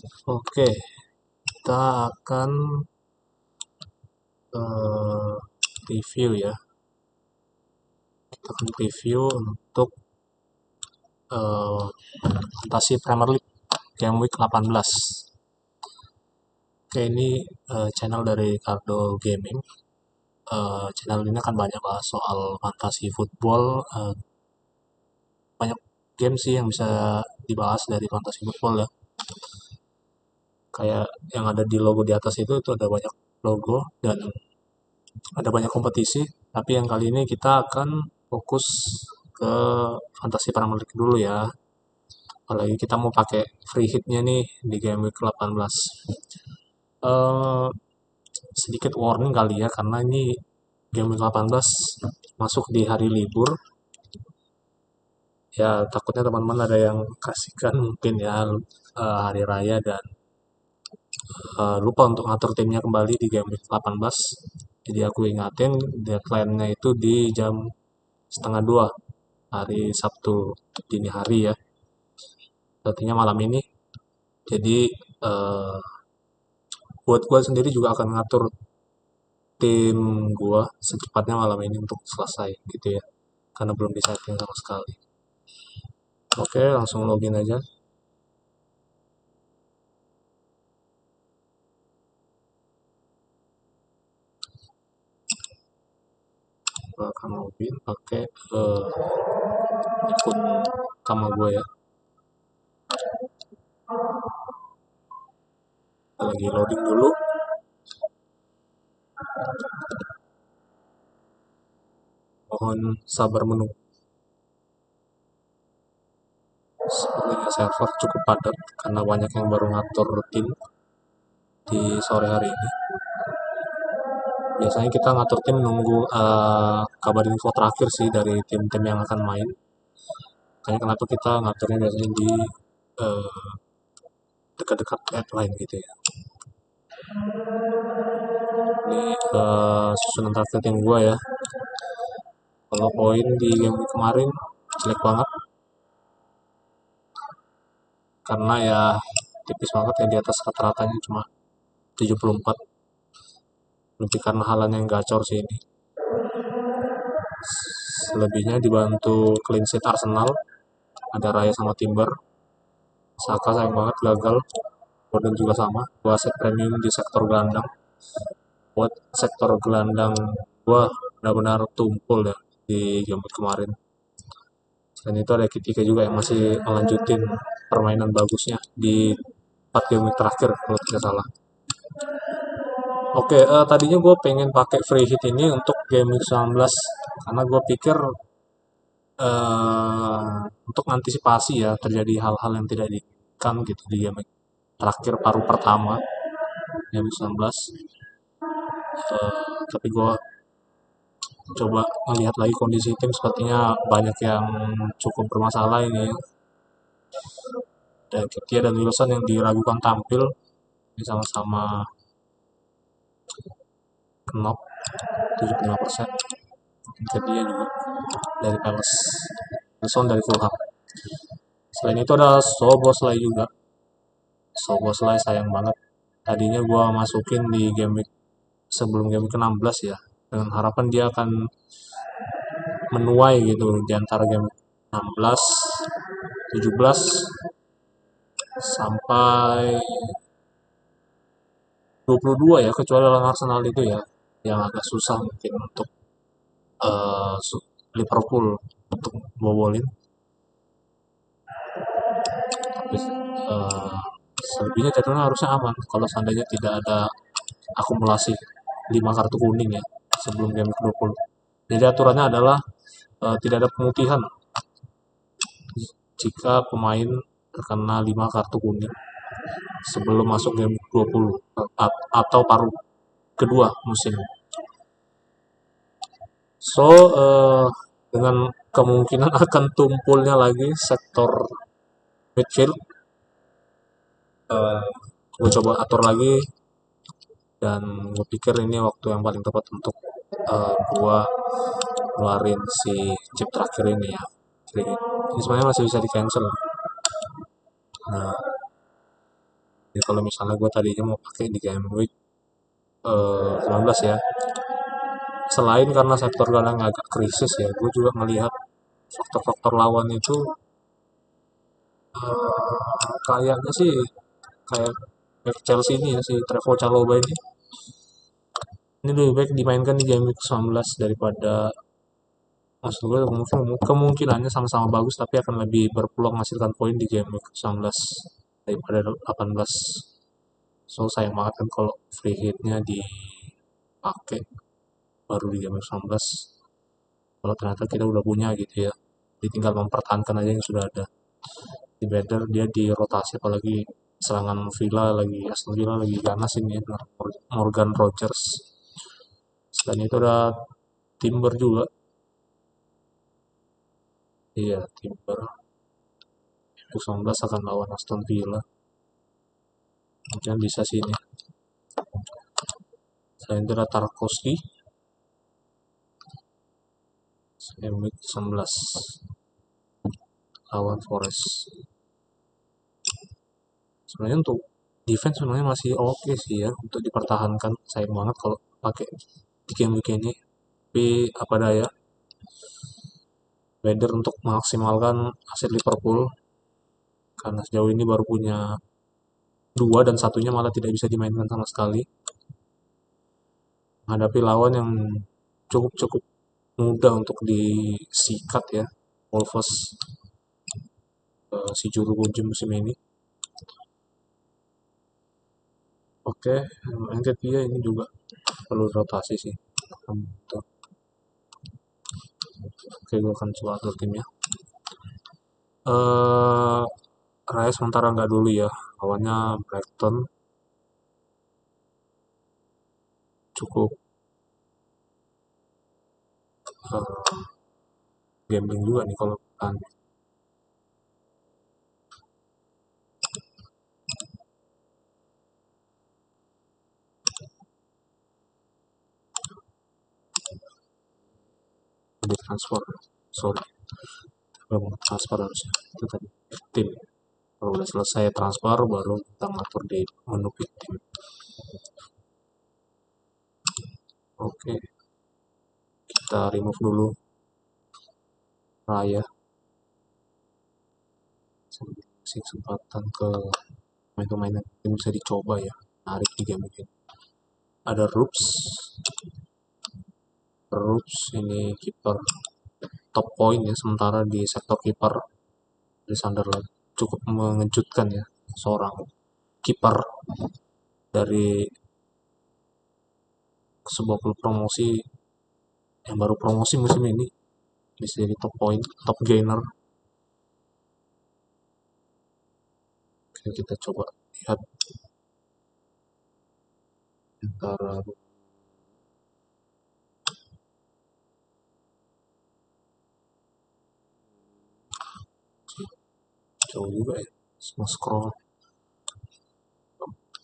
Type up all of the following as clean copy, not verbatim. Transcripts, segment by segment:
Oke, kita akan eh, review ya. Kita akan review untuk eh, Fantasy Premier League Game Week 18. Oke, ini channel dari Cardo Gaming. Channel ini akan banyak bahas soal fantasy football. Banyak game sih yang bisa dibahas dari fantasy football ya. Kayak yang ada di logo di atas itu ada banyak logo dan ada banyak kompetisi. Tapi yang kali ini kita akan fokus ke Fantasy Premier League dulu ya. Apalagi kita mau pakai free hitnya nih di game week 18. Eh sedikit warning kali ya karena ini game week 18 masuk di hari libur. Ya takutnya teman-teman ada yang kasihkan mungkin ya hari raya dan lupa untuk ngatur timnya kembali di game week 18. Jadi aku ingatin deadline-nya itu di jam setengah dua hari Sabtu dini hari ya. Artinya malam ini. Jadi eh, buat gue sendiri juga akan ngatur tim gue secepatnya malam ini untuk selesai gitu ya. Karena belum disetting sama sekali. Oke, langsung login aja. Gue akan login pakai akun utama gue ya. Lagi loading dulu. Mohon sabar menunggu. Sepertinya server cukup padat karena banyak yang baru ngatur tim di sore hari ini. Biasanya kita ngatur tim nunggu kabar info terakhir sih dari tim-tim yang akan main. Makanya kenapa kita ngaturnya biasanya di eh, dekat-dekat deadline gitu ya. Ini susunan terakhir tim gue ya. Kalau poin di game kemarin jelek banget karena ya tipis banget ya di atas rata-ratanya cuma 74. Lebih karena halannya yang gacor sih ini. Selebihnya dibantu clean sheet Arsenal, ada Raya sama Timber. Saka sayang banget gagal. Foden juga sama. Gua set premium di sektor gelandang. Buat sektor gelandang gua benar-benar tumpul ya di game kemarin. Selain itu ada Kitika juga yang masih melanjutin permainan bagusnya di 4 game terakhir kalau tidak salah. Oke, tadinya gue pengen pakai free hit ini untuk game week 19 karena gue pikir untuk antisipasi ya terjadi hal-hal yang tidak diinginkan gitu di game terakhir paruh pertama game 19. Tapi gue coba melihat lagi kondisi tim sepertinya banyak yang cukup bermasalah ini ya. Dan Ketia dan Wilson yang diragukan tampil ini sama-sama knock 75%. Ketia juga dari Palace, Wilson dari Fulham. Selain itu ada Soboslai juga. Soboslai sayang banget. Tadinya gue masukin di game week sebelum game ke-16 ya. Dengan harapan dia akan menuai gitu di antara game 16, 17 sampai 22 ya, kecuali lawan Arsenal itu ya yang agak susah mungkin untuk eh, Liverpool untuk bobolin. Tapi selebihnya jadwalnya harusnya aman kalau seandainya tidak ada akumulasi 5 kartu kuning ya sebelum game ke-20. Jadi aturannya adalah tidak ada pemutihan jika pemain terkena 5 kartu kuning sebelum masuk game 20 atau paruh kedua musim. So, dengan kemungkinan akan tumpulnya lagi sektor midfield, uh, gue coba atur lagi dan gue pikir ini waktu yang paling tepat untuk gue keluarin si chip terakhir ini ya. Ini sebenarnya masih bisa di cancel. Nah, Jadi kalau misalnya gue tadinya mau pakai di game week 19 ya, selain karena sektor galang agak krisis ya, gue juga melihat faktor-faktor lawan itu kayaknya sih kayak back Chelsea ini ya, si Trevoh Chalobah ini lebih baik dimainkan di game week 19 daripada, maksud gue kemungkinannya sama-sama bagus tapi akan lebih berpeluang menghasilkan poin di game week 19 daripada 18. So sayang banget kan kalau free hitnya dipakai baru di game week 19 kalau ternyata kita udah punya gitu ya. Jadi tinggal mempertahankan aja yang sudah ada. Di better dia dirotasi, apalagi serangan Villa lagi, Aston Villa lagi ganas ini, Morgan Rogers. Selain itu ada Timber juga. Iya, Timber 19 akan lawan Aston Villa. Mungkin bisa sih ini. Selain itu ada Tarkowski MX 19 lawan Forest. Sebenarnya untuk defense sebenarnya masih oke sih ya untuk dipertahankan. Sayang banget kalau pakai di game week ini. Tapi apa daya, Weather untuk memaksimalkan aset Liverpool karena sejauh ini baru punya dua dan satunya malah tidak bisa dimainkan sama sekali. Menghadapi lawan yang cukup mudah untuk disikat ya, Wolves, si juru kunci musim ini. Oke, yang ketiga ini juga perlu rotasi sih. Oke, gue akan coba atur timnya. Raya sementara nggak dulu ya, lawannya Brighton. Cukup uh, gambling juga nih kalau kan. Di transfer, sorry, belum transfer harusnya itu tadi tim. Kalau udah selesai transfer baru kita ngatur di menu pick tim. Oke, kita remove dulu Raya, kasih kesempatan ke main-main yang bisa dicoba ya, menarik di game ini. Ada Roops ini kiper top point ya sementara di sektor kiper di Sunderland, cukup mengejutkan ya, seorang kiper dari sebuah klub promosi yang baru promosi musim ini bisa jadi top point, top gainer. Oke, kita coba lihat antara jauh juga ya, semua scroll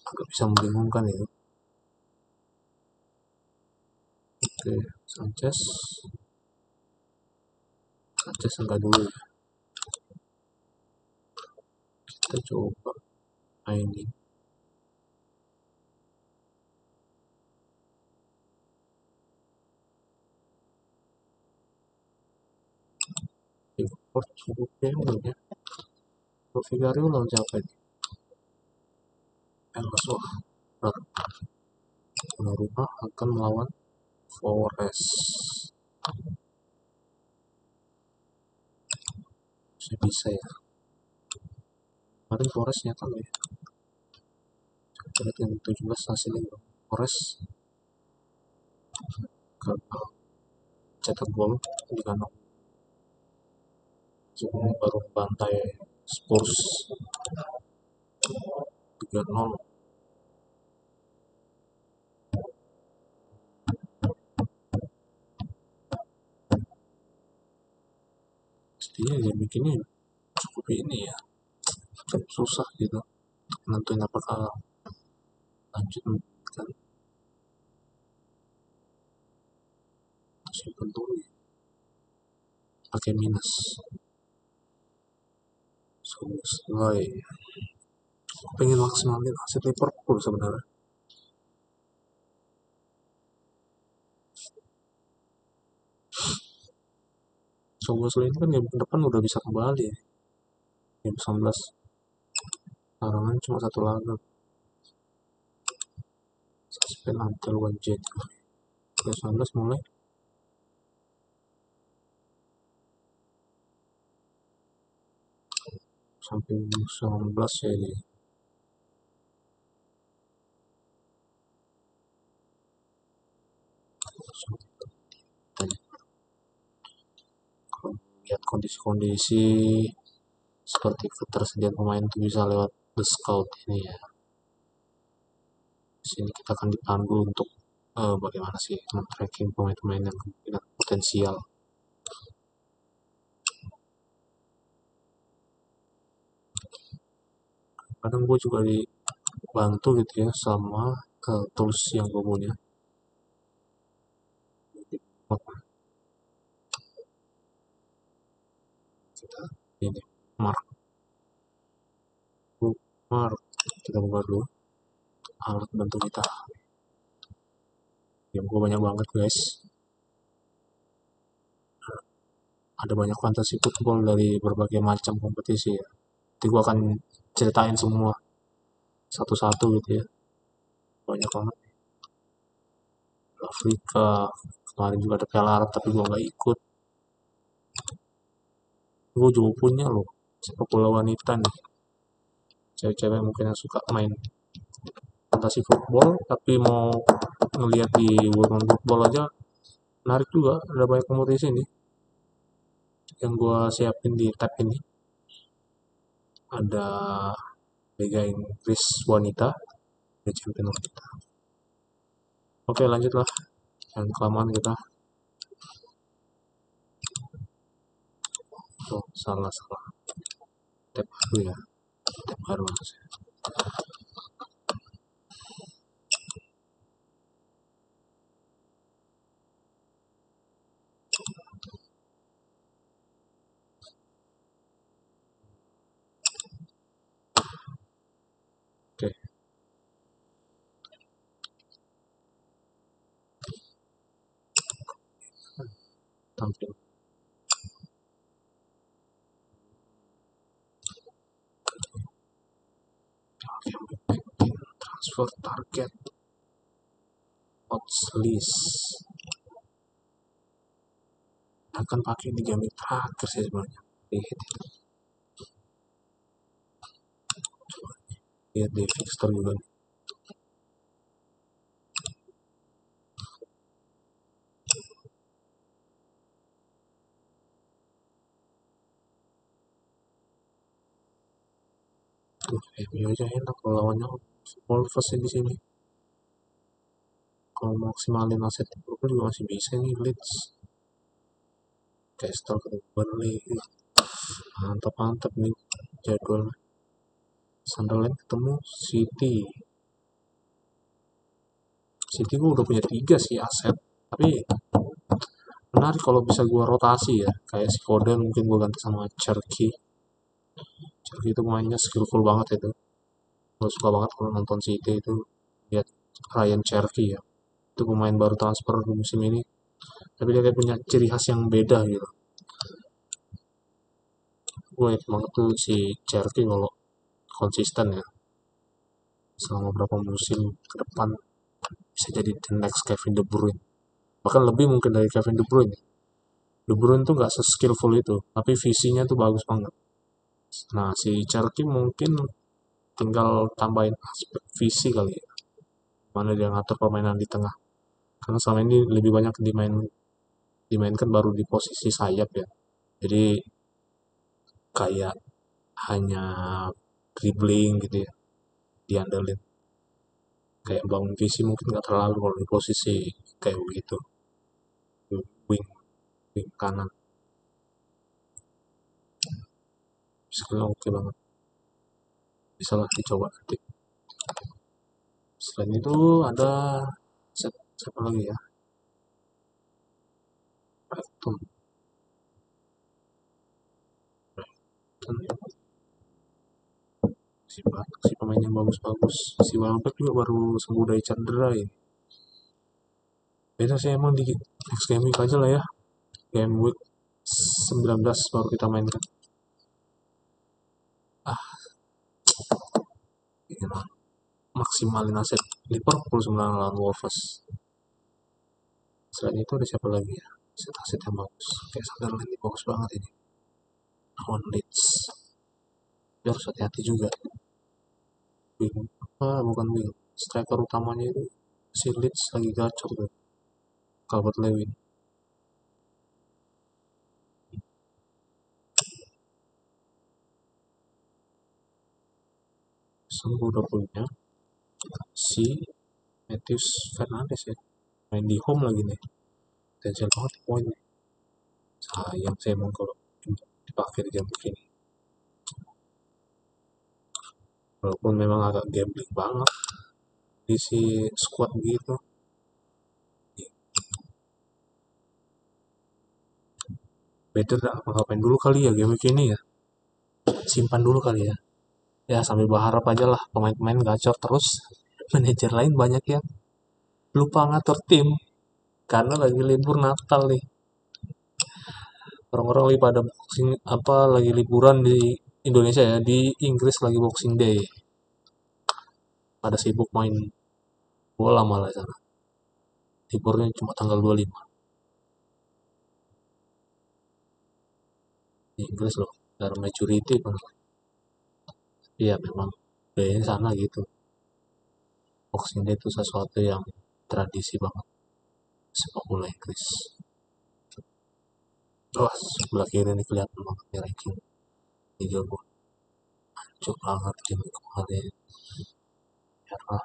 agak bisa membingungkan itu. Oke, Sanchez enggak dulu ya, kita coba mainin import cukup pengen ya. Vigario lawan siapa ini? Elmas, rumah akan melawan Forest. Bisa ya, kemarin Forest nyata ya, coba yang 17 hasilnya Forest gagal cetak gol di kandang, sebelumnya baru bantai Spurs 3-0. Pastinya ya bikinnya cukup ini ya, cukup susah gitu nentuin apakah lanjut kan, simpen dulu ya, pakai minus. So, mulai Pengen maksimalin aset Liverpool sebenarnya. Soboslai ini kan game depan udah bisa kembali ya. Game 19 larangan cuma satu laga. Suspend until one January. Game 19 mulai sampai 19 ya ini. Kalau lihat kondisi-kondisi seperti ketersediaan pemain itu bisa lewat the scout ini ya. Sini kita akan dipandu untuk bagaimana sih men-tracking pemain-pemain yang kemungkinan potensial. Kadang gue juga dibantu gitu ya sama tools yang gue punya. Kita ini mark mark kita buka dulu alat bantu kita. Game gue banyak banget guys. Ada banyak fantasi football dari berbagai macam kompetisi ya. Nanti gue akan ceritain semua satu-satu gitu ya. Banyak banget. Afrika kemarin juga ada Piala Arab tapi gue nggak ikut. Gue juga punya loh sepak bola wanita nih. Cewek-cewek mungkin yang suka main fantasi football tapi mau ngelihat di women football aja menarik juga. Ada banyak kompetisi nih yang gue siapin di tab ini. Ada Liga Inggris wanita, ada champion wanita. Oke lanjutlah, jangan kelamaan kita. Oh salah tab baru ya, tab baru maksudnya. Oke, tampil. Transfer target, odds list. Akan pakai di game terakhir sih sebenarnya. Lihat di fixture juga. Tuh, MU aja enak kalau lawannya Wolves di sini. Kalau maksimalin aset Liverpool juga masih bisa nih Leeds. Castle ketemu Burnley. Mantap-mantap nih jadwal. Sunderland ketemu City. City gue udah punya 3 sih aset. Tapi menarik kalau bisa gue rotasi ya. Kayak si Foden mungkin gue ganti sama Cherky. Cherky itu mainnya skillful banget itu. Gue suka banget kalau nonton City itu. Lihat Ryan Cherky ya. Itu pemain baru transfer di musim ini. Tapi dia kayak punya ciri khas yang beda gitu. Gue yakin banget tuh si Cherky kalau konsisten ya. Selama beberapa musim ke depan bisa jadi the next Kevin De Bruyne. Bahkan lebih mungkin dari Kevin De Bruyne. De Bruyne tuh nggak se-skillful itu, tapi visinya tuh bagus banget. Nah, si Cherky mungkin tinggal tambahin aspek visi kali ya. Mana dia ngatur permainan di tengah. Karena selama ini lebih banyak dimainkan baru di posisi sayap ya. Jadi kayak hanya dribbling gitu ya, diandelin. Kayak bangun visi mungkin nggak terlalu kalau di posisi kayak begitu. Wing, wing kanan. Skillnya oke banget. Bisa lah dicoba nanti. Selain itu ada siapa lagi ya? Brighton. masih banyak sih pemain yang bagus-bagus. Si Welbeck juga baru sembuh dari cedera ya. Beda sih emang di next game week aja lah ya. Game week 19 baru kita mainkan. Ah, gila. Maksimalin aset Liverpool sebenarnya lawan Wolves. Selain itu ada siapa lagi ya? Aset-aset yang bagus. Kayak Sunderland ini bagus banget ini. Lawan Leeds. Dia harus hati-hati juga. Wing, bukan wing. Striker utamanya itu si Leeds lagi gacor tuh. Calvert Lewin. Sembuh udah punya si Matthews Fernandes ya. Main di home lagi nih. Potensial banget poinnya. Sayang saya emang kalau dipakai di jam begini. Walaupun memang agak gambling banget di si squad gitu. Better ngapain dulu kali ya game ini ya. Simpan dulu kali ya. Ya sambil berharap aja lah pemain-pemain gacor terus. Manajer lain banyak yang lupa ngatur tim karena lagi libur Natal nih. Orang-orang lagi pada boxing apa lagi liburan di Indonesia ya, di Inggris lagi Boxing Day. Pada sibuk main bola malah sana. Liburnya cuma tanggal 25. Di Inggris loh, dari majority kan. Iya memang budayanya sana gitu. Boxing Day itu sesuatu yang tradisi banget sepak bola Inggris. Wah, sebelah kiri ini kelihatan banget nih ranking Liga gue. Hancur banget game kemarin. Karena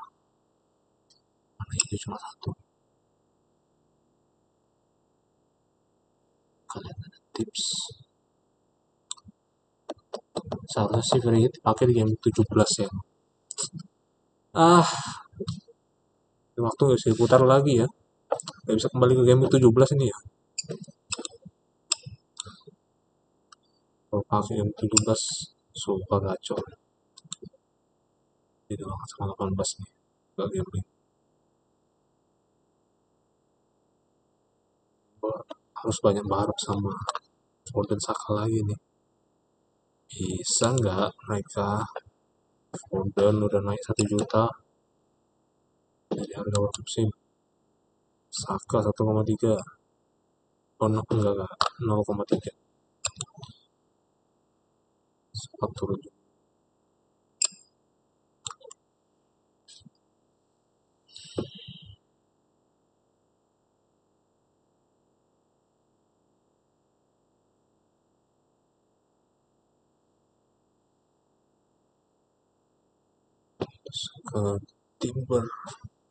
mana itu cuma satu. Kalian ada tips. Seharusnya sih free hit dipakai di game 17 ya. Ah, waktu nggak bisa diputar lagi ya. Nggak bisa kembali ke game 17 ini ya. Kalau pakai game 17, sumpah gacor. Jadi banget sama 18 nih. Gak gambling. Harus banyak berharap sama Foden Saka lagi nih. Bisa nggak mereka Foden udah naik 1 juta dari harga waktu musim. Saka 1,3. Oh, enggak 0,3. Sempat turun juga. Terus ke Timber,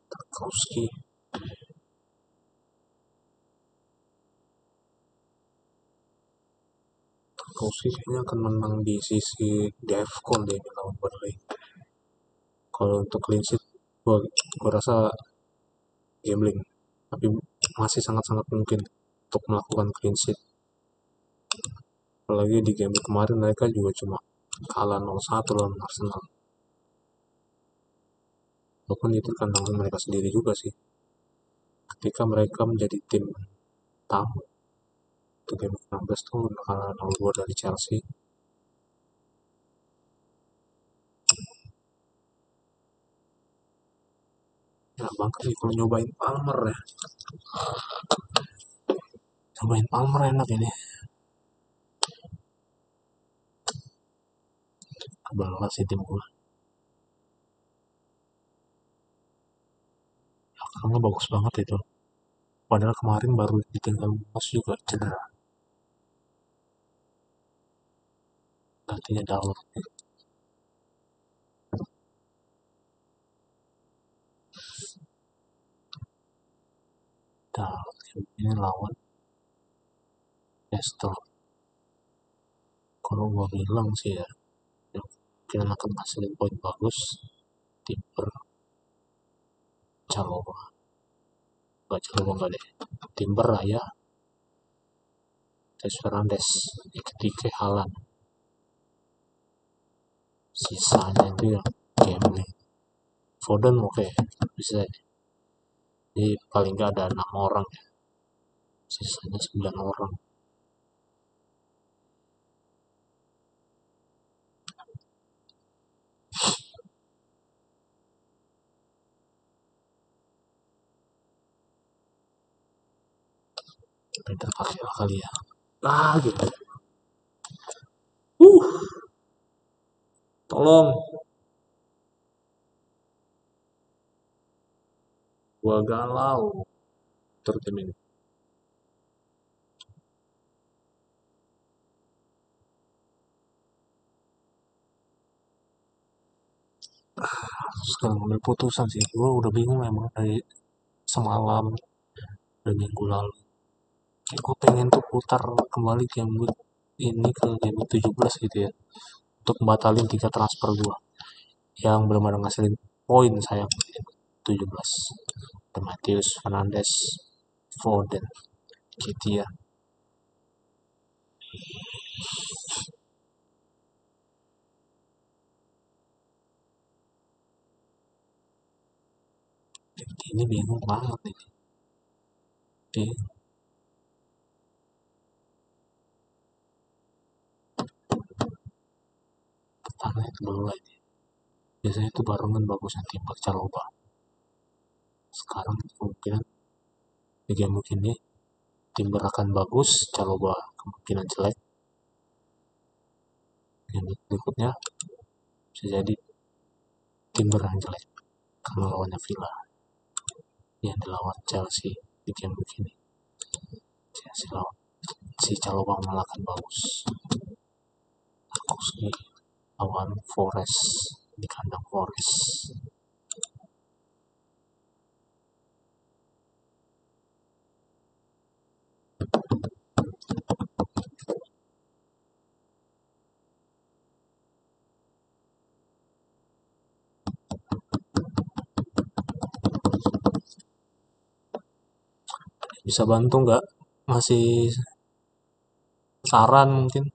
Tarkowski. Tarkowski kayaknya akan menang di sisi Defcon deh lawan Burnley. Kalau untuk clean sheet, gua rasa gambling. Tapi masih sangat-sangat mungkin untuk melakukan clean sheet. Apalagi di game kemarin mereka juga cuma kalah 0-1 lawan Arsenal. Walaupun itu kandang mereka sendiri juga sih. Ketika mereka menjadi tim tamu untuk game 16 tuh kalah 0-2 dari Chelsea. Enak banget nih kalau nyobain Palmer ya. Nyobain Palmer enak ini. Kebalas sih tim gue. Karena bagus banget itu. Padahal kemarin baru ditinggal Mas juga cedera. Gantinya Dalot. Dalot ini lawan Leicester. Kalau gue bilang sih ya, mungkin akan hasilin poin bagus. Timber, Caloba. Gak Caloba enggak deh. Timber Raya, Tes Fernandes, Ekitike Halan. Sisanya itu ya gambling. Foden oke, bisa. Jadi paling nggak ada 6 orang ya, sisanya 9 orang. Pinter pakai kali ya. Gitu. Uh, Tolong. Gua galau. Terus ini. Sekarang ambil putusan sih. Gua udah bingung emang dari semalam dan minggu lalu. Kayak gue pengen tuh putar kembali game week ini ke game week 17 gitu ya. Untuk batalin 3 transfer gua yang belum ada ngasilin poin sayang di game week 17. The Matheus, Fernandes, Foden, gitu ya. Ini bingung banget ini. Pertama itu dulu ini. Biasanya itu barengan bagusnya timbal Caloba. Sekarang kemungkinan di game ini Timber akan bagus, Caloba kemungkinan jelek. Game berikutnya bisa jadi Timber yang jelek karena lawannya Villa yang dilawan Chelsea di game begini. Chelsea lawan si Caloba malah akan bagus. Tarkowski lawan Forest di kandang Forest. Bisa bantu nggak? Masih saran mungkin?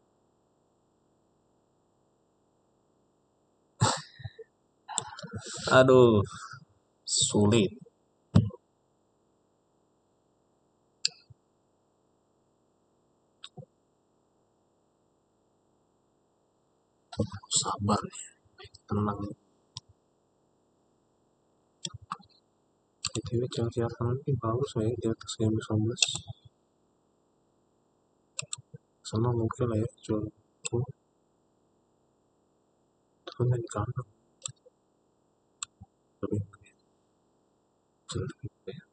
Aduh, sulit. Sabar nih, tenang. BTW Chelsea Arsenal ini bagus ya di atas game 19. Sama mungkin lah ya, jual itu kan main di kandang lebih jelek gitu ya.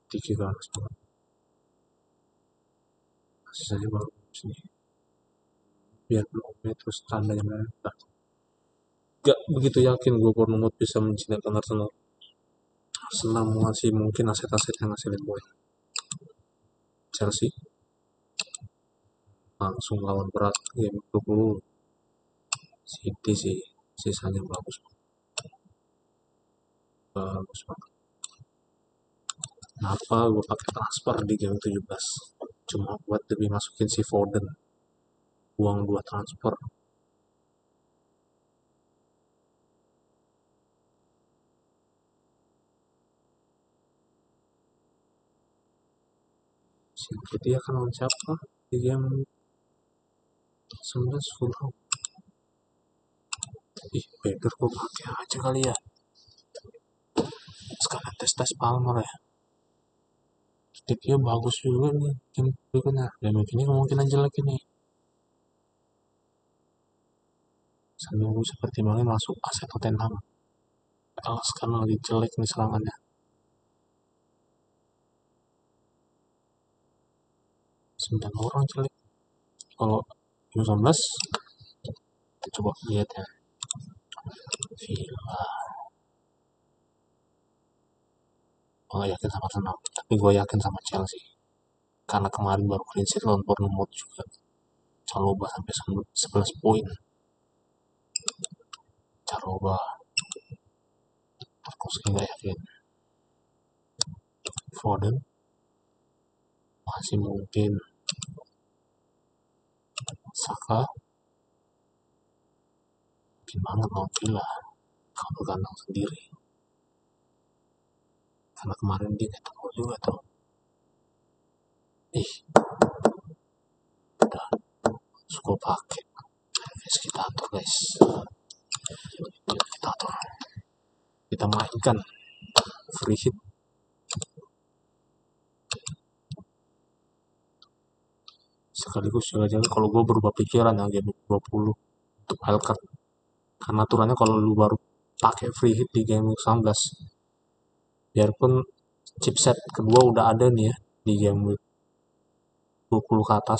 Tiki ganas banget. Sisanya bagus nih. Biar belum terus tandanya merah. Gak begitu yakin gue Bournemouth bisa menjinakkan Arsenal. Arsenal masih mungkin aset-aset yang ngasilin poin. Chelsea langsung lawan berat game 20. City sih sisanya bagus bagus banget. Kenapa gue pakai transfer di game 17? Cuma buat lebih masukin si Foden. Uang 2 transfer. Si City akan lawan siapa di game 19 Fulham? Ih, Baker gue pakai aja kali ya. Sekarang tes Palmer ya. Tipnya bagus juga nih tim berikutnya. Dan ini kemungkinan jelek ini. Sambil gue seperti mana masuk aset Tottenham. Sekarang lagi jelek nih serangannya. 9 orang jelek. Kalau 19 kita coba lihat ya. Villa. Gue gak yakin sama Arsenal, tapi gue yakin sama Chelsea. Karena kemarin baru clean sheet lawan Bournemouth juga. Caloba sampai 11 poin. Caloba. Tarkowski gak yakin. Foden masih mungkin. Saka Mungkin banget mau Villa kalau berkandang sendiri. Karena kemarin dia ketemu juga tuh. Ih, udah suka pakai. Guys, kita atur guys. Kita atur. Kita mainkan free hit. Sekaligus jaga-jaga kalau gue berubah pikiran ya game 20 untuk wildcard. Karena aturannya kalau lu baru pakai free hit di game 19, biarpun chipset kedua udah ada nih ya di game 20 ke atas,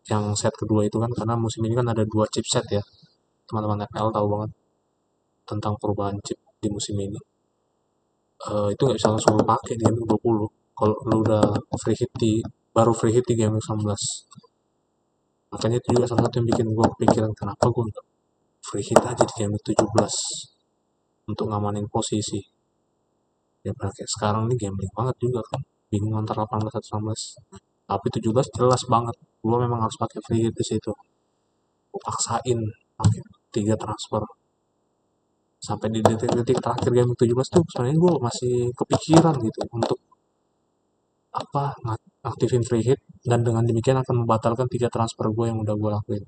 yang set kedua itu kan, karena musim ini kan ada dua chipset ya, teman-teman FPL tahu banget tentang perubahan chip di musim ini. Itu nggak bisa langsung lu pakai di game 20 kalau lu udah free hit di baru free hit di game 19. Makanya itu juga salah satu yang bikin gue kepikiran kenapa gue nggak free hit aja di game 17 untuk ngamanin posisi. Ya kayak sekarang ini gambling banget juga kan, bingung antara 18 atau 19. Tapi 17 jelas banget gue memang harus pakai free hit di situ. Gue paksain pakai 3 transfer sampai di detik-detik terakhir game 17 tuh sebenarnya gue masih kepikiran gitu untuk apa aktifin free hit, dan dengan demikian akan membatalkan 3 transfer gue yang udah gue lakuin.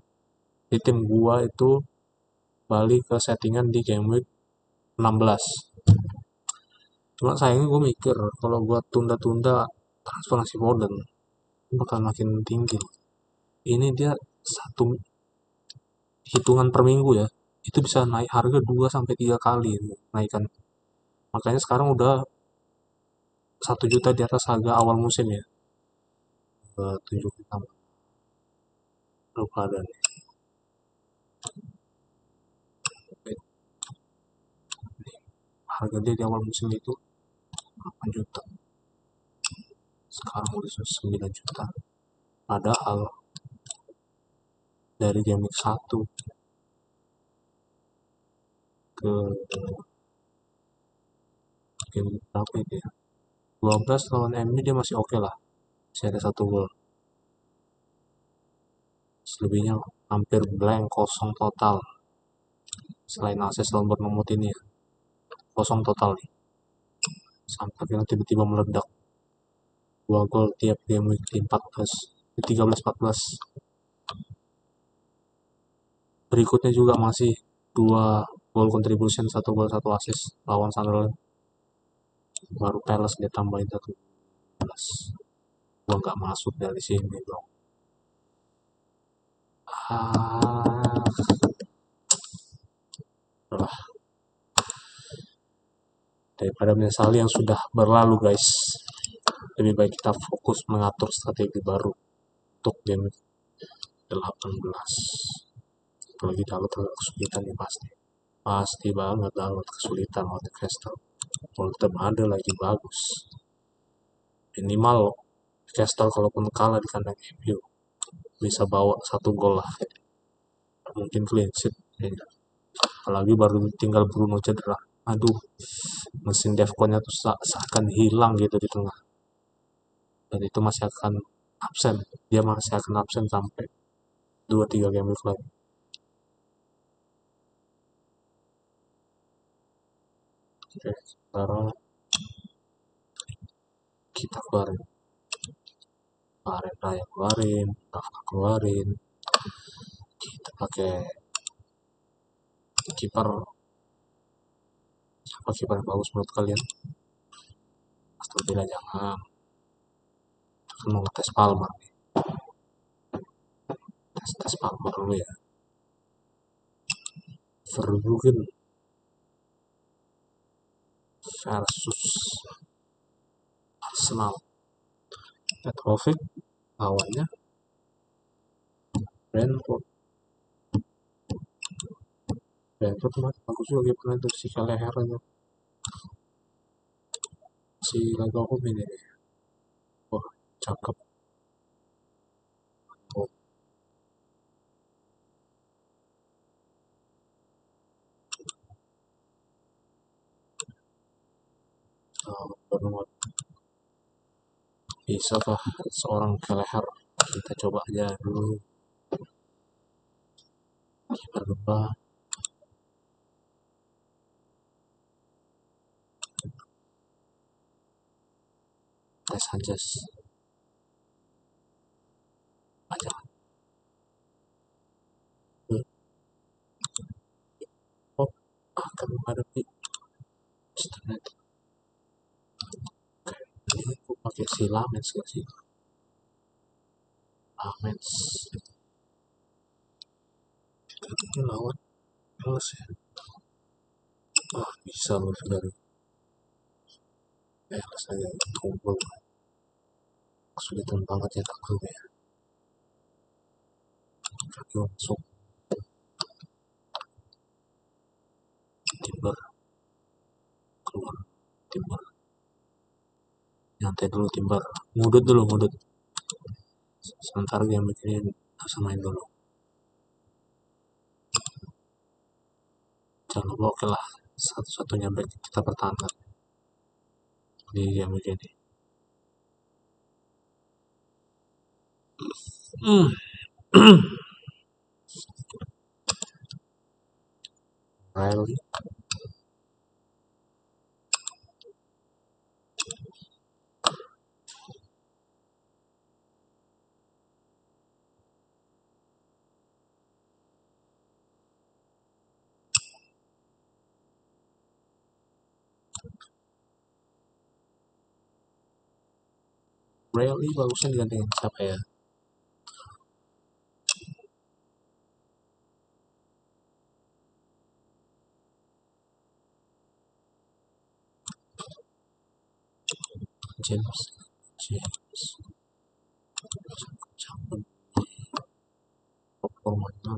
Di tim gue itu balik ke settingan di game week 16. Cuma sayangnya gue mikir kalau gue tunda-tunda transfer nasi Foden bakal makin tinggi. Ini dia satu hitungan per minggu ya, itu bisa naik harga 2 sampai 3 kali naikkan. Makanya sekarang udah 1 juta di atas harga awal musim ya. Tunjukin lupa ada nih. Harga dia di awal musim itu 8 juta. Sekarang udah 9 juta. Padahal dari game week 1 ke game berapa itu ya? 12 lawan MU dia masih oke lah. Masih ada 1 gol. Selebihnya hampir blank, kosong total. Selain akses lawan Bournemouth ini ya, kosong total nih. Sampai akhirnya tiba-tiba meledak. 2 gol tiap game week 14, 13-14. Berikutnya juga masih 2 gol contribution, 1 gol 1 assist lawan Sunderland. Baru Palace dia tambahin 1 gua nggak masuk dari sini dong. Udah, daripada menyesali yang sudah berlalu guys, lebih baik kita fokus mengatur strategi baru untuk game 18. Apalagi Dalot agak kesulitan nih pasti banget Dalot kesulitan lawan Newcastle. Kalau tetap ada lagi bagus, minimal Newcastle kalaupun kalah di kandang MU bisa bawa 1 gol lah, mungkin clean sheet ya. Apalagi baru tinggal Bruno cedera, aduh, mesin Defconnya tuh seakan hilang gitu di tengah, dan itu masih akan absen, dia masih akan absen sampai 2-3 game week lagi. Oke, sekarang kita keluarin Raya keluarin, Kafka keluarin, kita pakai kiper. Siapa kiper yang bagus menurut kalian? Aston Villa jangan, kan mau ngetes Palmer nih. Tes Palmer dulu ya. Verbruggen versus Arsenal. Petrovic lawannya Brentford. Brentford masih bagus juga pernah itu si Kaleher itu, si Lagom ini. Wah, cakep. Oh, bisakah seorang Kaleher? Kita coba aja dulu. Kiper depan Sanchez aja. Oh, akan menghadapi Stenet. Ini aku pakai si Lamens gak sih? Lamens ini lawan Males ya. Bisa loh dari Males aja kumpul. Kesulitan banget ya tackle ya. Kaki langsung Timber keluar. Timber nyantai dulu, Timber ngudut sebentar dia mikirin harus main dulu. Jangan lupa, oke lah, satu-satunya back kita pertahankan di game begini. Riley bagusnya digantiin siapa ya? James cabut performanya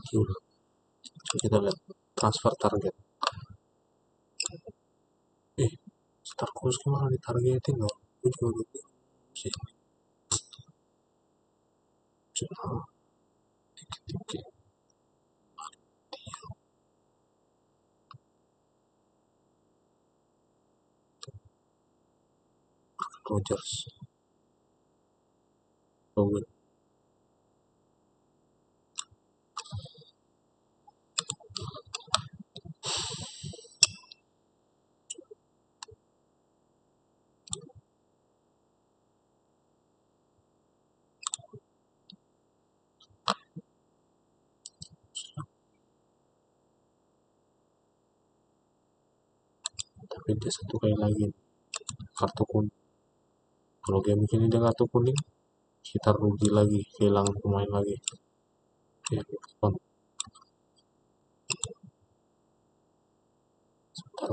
gila. Kita lihat transfer target. Starkus gimana ditargetin loh? Gue juga sih. Cuma dikit-dikit. Rogers Bowen tapi dia satu kali lagi kartu kuning. Kalau game ini dia kartu kuning, kita rugi lagi, kehilangan pemain lagi. Ya, sebentar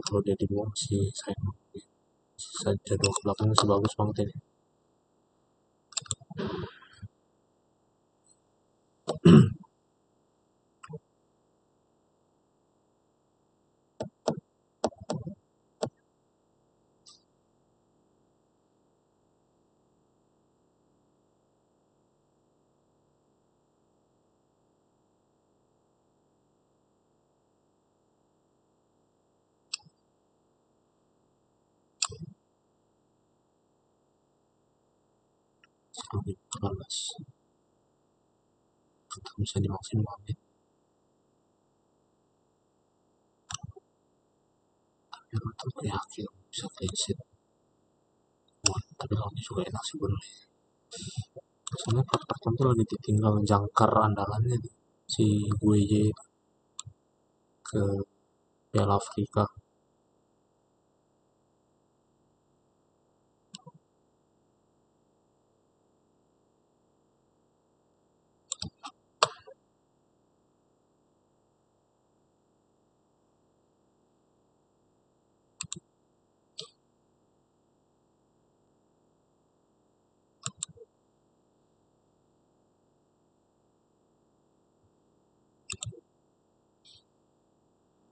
kalau dia dibuang sih saya sisa jadwal ke belakang masih bagus banget ini. Lebih balas kita bisa dimaksimalin, tapi aku tuh yakin bisa clean sheet. Tapi lawannya juga enak sih bener. Soalnya part tertentu lagi ditinggal jangkar andalannya si Gueye ke Piala Afrika.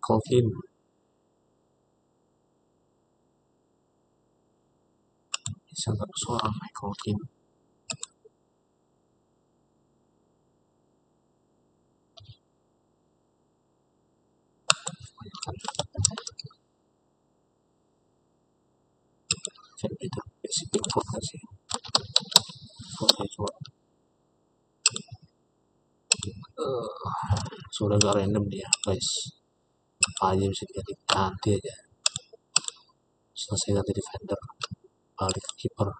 Colvin bisa nggak seorang Michael Keane kan kayak gitu basic Pickford kan sih. Oke, coba sudah agak random dia guys. apa aja bisa diganti aja. Selesai ganti defender, balik ke kiper,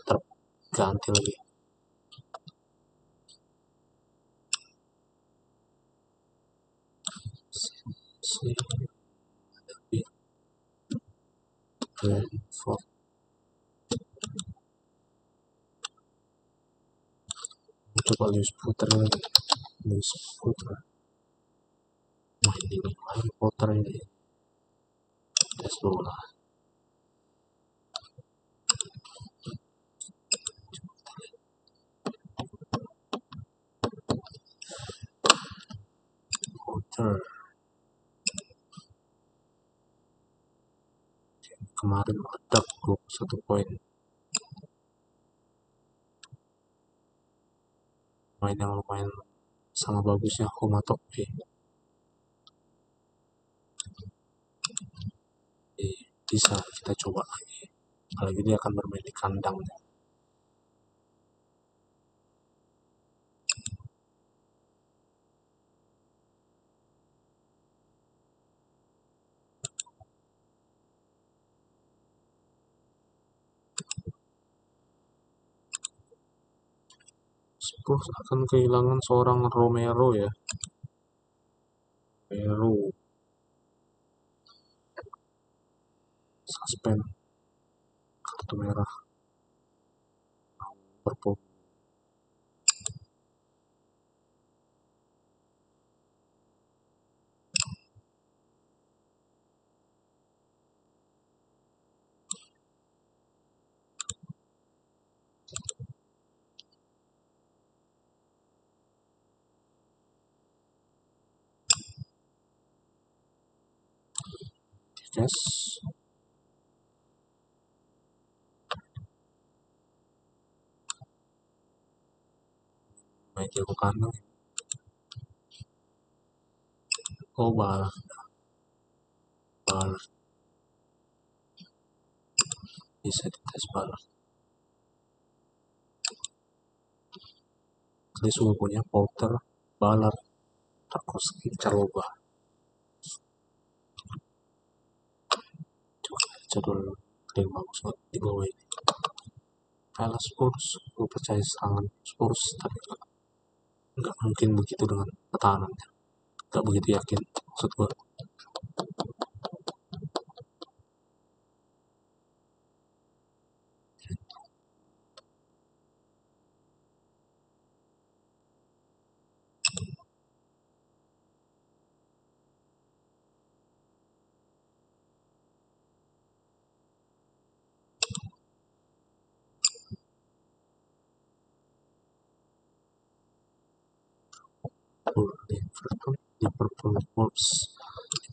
terganti lagi. Brentford. Coba Lewis Potter lagi. Lewis Potter. Wah ini main Potter ini. Tes dulu lah. Potter. Kemarin meledak 21 poin. Main yang lumayan sama bagusnya Homatope. Bisa kita coba lagi. Apalagi dia akan bermain di kandang. Spurs akan kehilangan seorang Romero ya. Romero suspend kartu merah. Liverpool. Yes. Main jago kandang. Oh balas. Balas. Bisa dites balas. Kali semua punya Potter, Balat, Tarkowski, Caloba. Coba jadwal yang bagus banget di bawah ini. Kalah Spurs, gue percaya serangan Spurs, tapi nggak mungkin begitu dengan pertahanannya. Nggak begitu yakin, maksud gue. Liverpool, Wolves,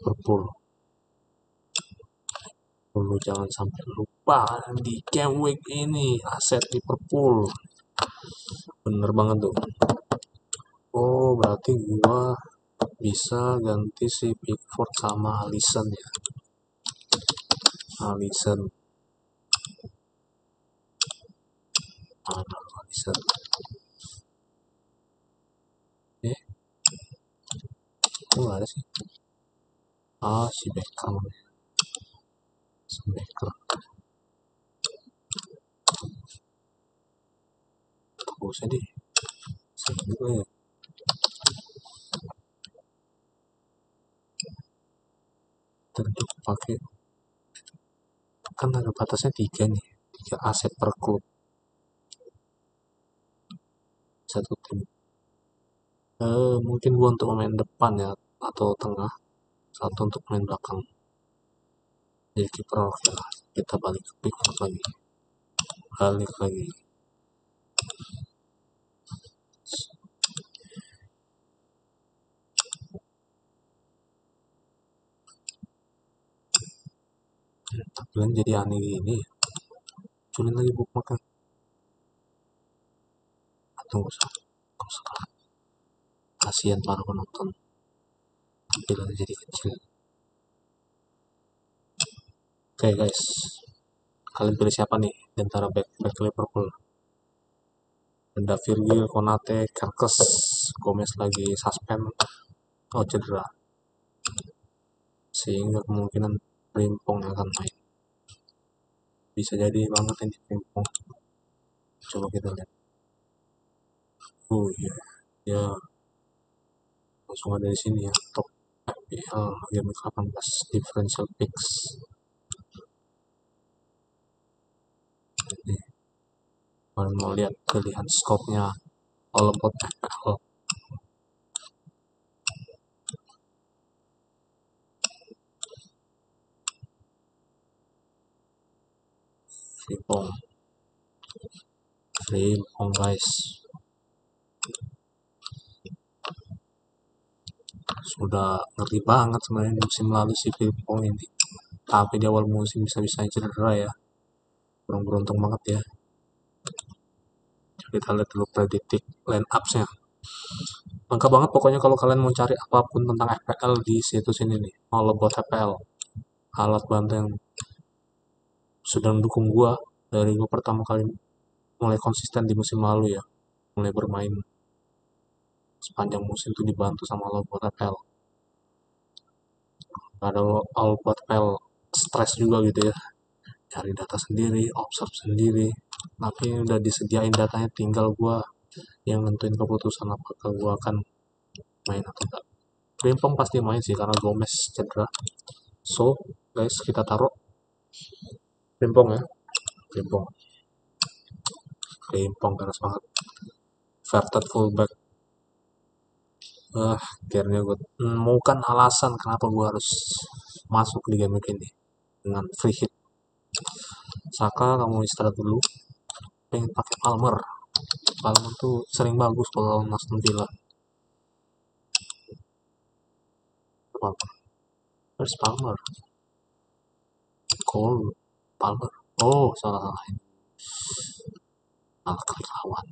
Liverpool. Lu jangan sampai lupa di game week ini aset Liverpool. Bener banget tuh. Oh berarti gua bisa ganti si Pickford sama Alisson ya. Alisson. Mana Alisson? Kok nggak ada sih? Ah si Beckham. Si Beckham. Gak usah deh. Sayang juga ya. Terus pakai kan ada batasnya 3 nih, 3 aset per klub satu tim. Mungkin gua untuk pemain depan ya atau tengah, satu untuk pemain belakang. Jadi kiper oke lah. Kita balik ke Pickford lagi. Balik lagi. Tampilan jadi aneh gini. Culin lagi bookmarknya. Atau nggak usah. Nggak usah. Kasihan para penonton. Tampilannya jadi kecil. Oke guys. Kalian pilih siapa nih di antara back Liverpool? Ada Virgil, Konate, Kerkes, Gomez lagi suspend. Oh cedera. sehingga kemungkinan Frimpong yang akan main. Bisa jadi banget ini Frimpong. Coba kita lihat. Oh iya, ya langsung ada di sini ya, top FPL game 18 differential picks. Ini kalian mau lihat pilihan scope-nya all about FPL. Frimpong, Frimpong guys. Sudah ngeri banget sebenarnya di musim lalu si Frimpong ini. Tapi di awal musim bisa-bisa cedera ya. Kurang beruntung banget ya. Kita lihat dulu predicted line ups-nya. Lengkap banget pokoknya kalau kalian mau cari apapun tentang FPL di situs ini nih. All about FPL. Alat bantu yang sudah mendukung gua dari gua pertama kali mulai konsisten di musim lalu ya. Mulai bermain sepanjang musim itu dibantu sama All about FPL. Ada All about FPL stres juga gitu ya. Cari data sendiri, observe sendiri. Tapi udah disediain datanya, tinggal gua yang nentuin keputusan apakah gua akan main atau enggak. Frimpong pasti main sih karena Gomez cedera. So, guys, kita taruh Frimpong ya. Frimpong. Frimpong keras banget. Verted fullback. Akhirnya gue menemukan alasan kenapa gue harus masuk di game ini dengan free hit. Saka kamu istirahat dulu. Pengen pakai Palmer. Palmer tuh sering bagus kalau Aston Villa. Palmer. Where's Palmer? Cole. Palmer. Oh, salah. Malah lawan.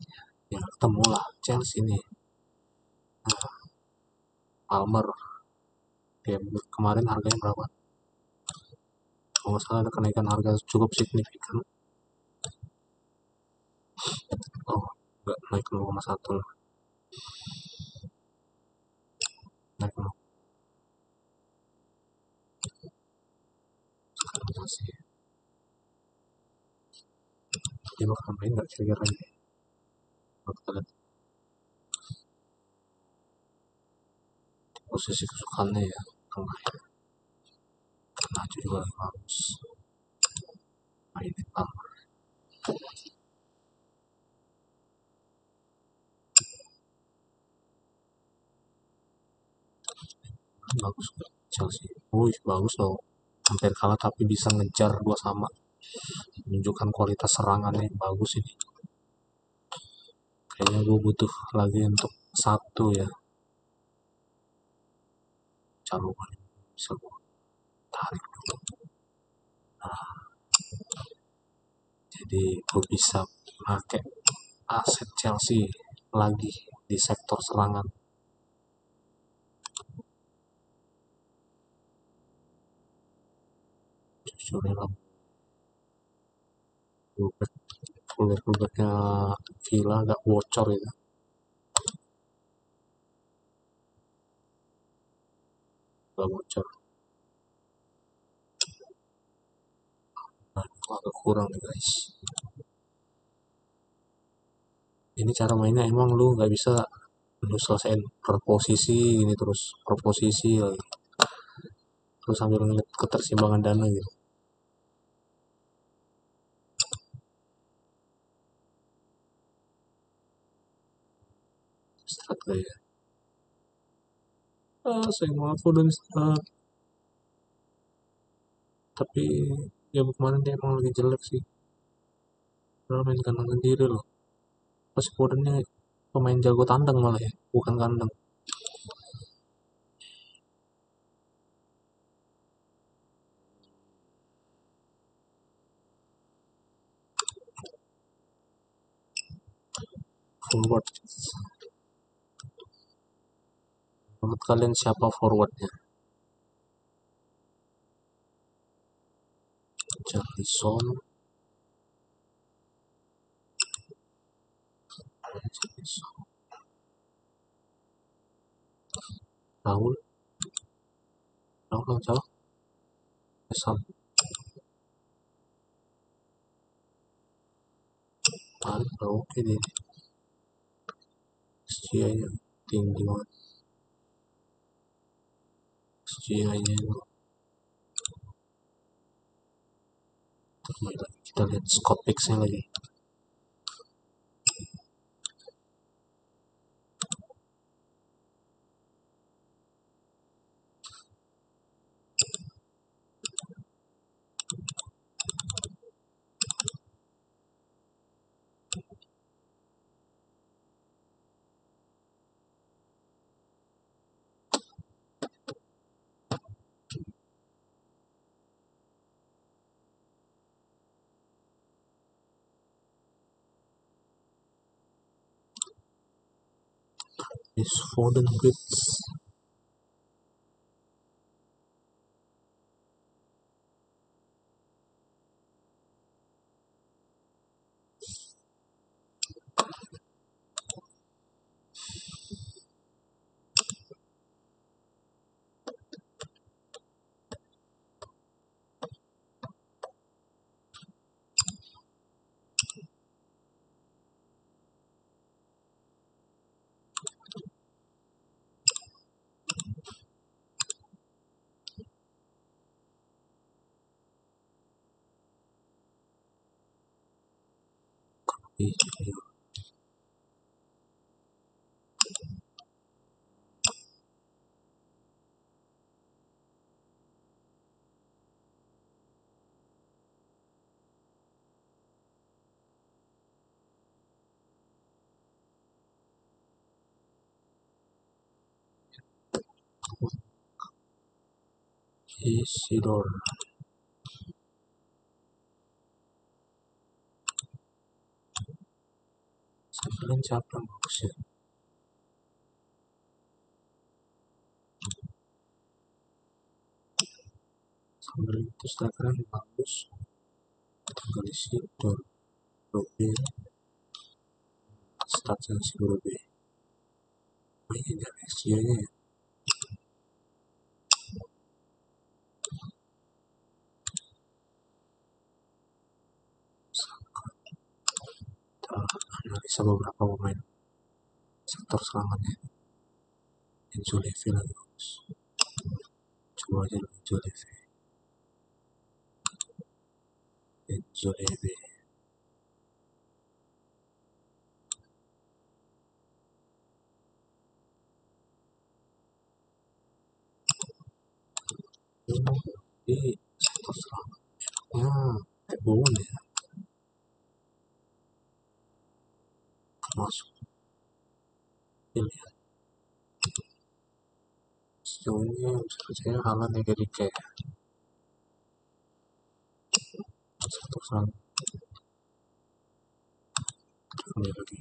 Ya ketemu lah Chelsea nih. Palmer. Game kemarin harganya berapa? Kalau nggak salah ada kenaikan harga cukup signifikan. Oh, nggak naik 0,1 lah. Naik 0. Sekarang masih. Dia bakal main nggak kira-kira ini? Kita lihat posisi kesukaannya ya. Tengah ya. Maju juga bagus. Mainin Palmer. Bagus Chelsea. Bagus loh. Hampir kalah tapi bisa ngejar 2-2. Menunjukkan kualitas serangannya yang bagus ini. Kayaknya gue butuh lagi untuk satu ya. Jangan lupa bisa gue tarik dulu. Jadi gue bisa pakai aset Chelsea lagi di sektor serangan. Jujur ya lah. Fullback-fullbacknya Villa agak bocor ya. Agak bocor. Nah, agak kurang nih guys. Ini cara mainnya emang lu nggak bisa lu selesaiin per posisi ini terus per posisi lagi. Terus sambil ngeliat ketersimbangan dana gitu. Strat ya. Saya mau aku dan strat. Tapi ya kemarin dia emang lagi jelek sih. Padahal main kandang sendiri loh. Pas Fodennya pemain jago tandang malah ya, bukan kandang. Forward. Menurut kalian siapa forwardnya? Charlison, Raul, Raul yang salah. Sam paling udah oke deh. SGI nya tinggi banget, SGI nya itu. Terus kita lihat Scopix nya lagi. Is Foden Bits. Isidore. Sambilin siapa yang bagus ya? Sambilin itu striker yang bagus. Tinggal Isidore, Robe, statsnya si Robe. Oh iya, dari SGI nya ya. Kita analisa beberapa pemain sektor serangannya. Enzo Levy lagi bagus. Coba aja dulu Enzo Levy. Enzo Levy. Di sektor serangan. Ya, Tebon ya. Masuk. Pilihan. Sejauh ini bisa percaya Haaland ya jadi kayak sektor serangan. Kembali lagi.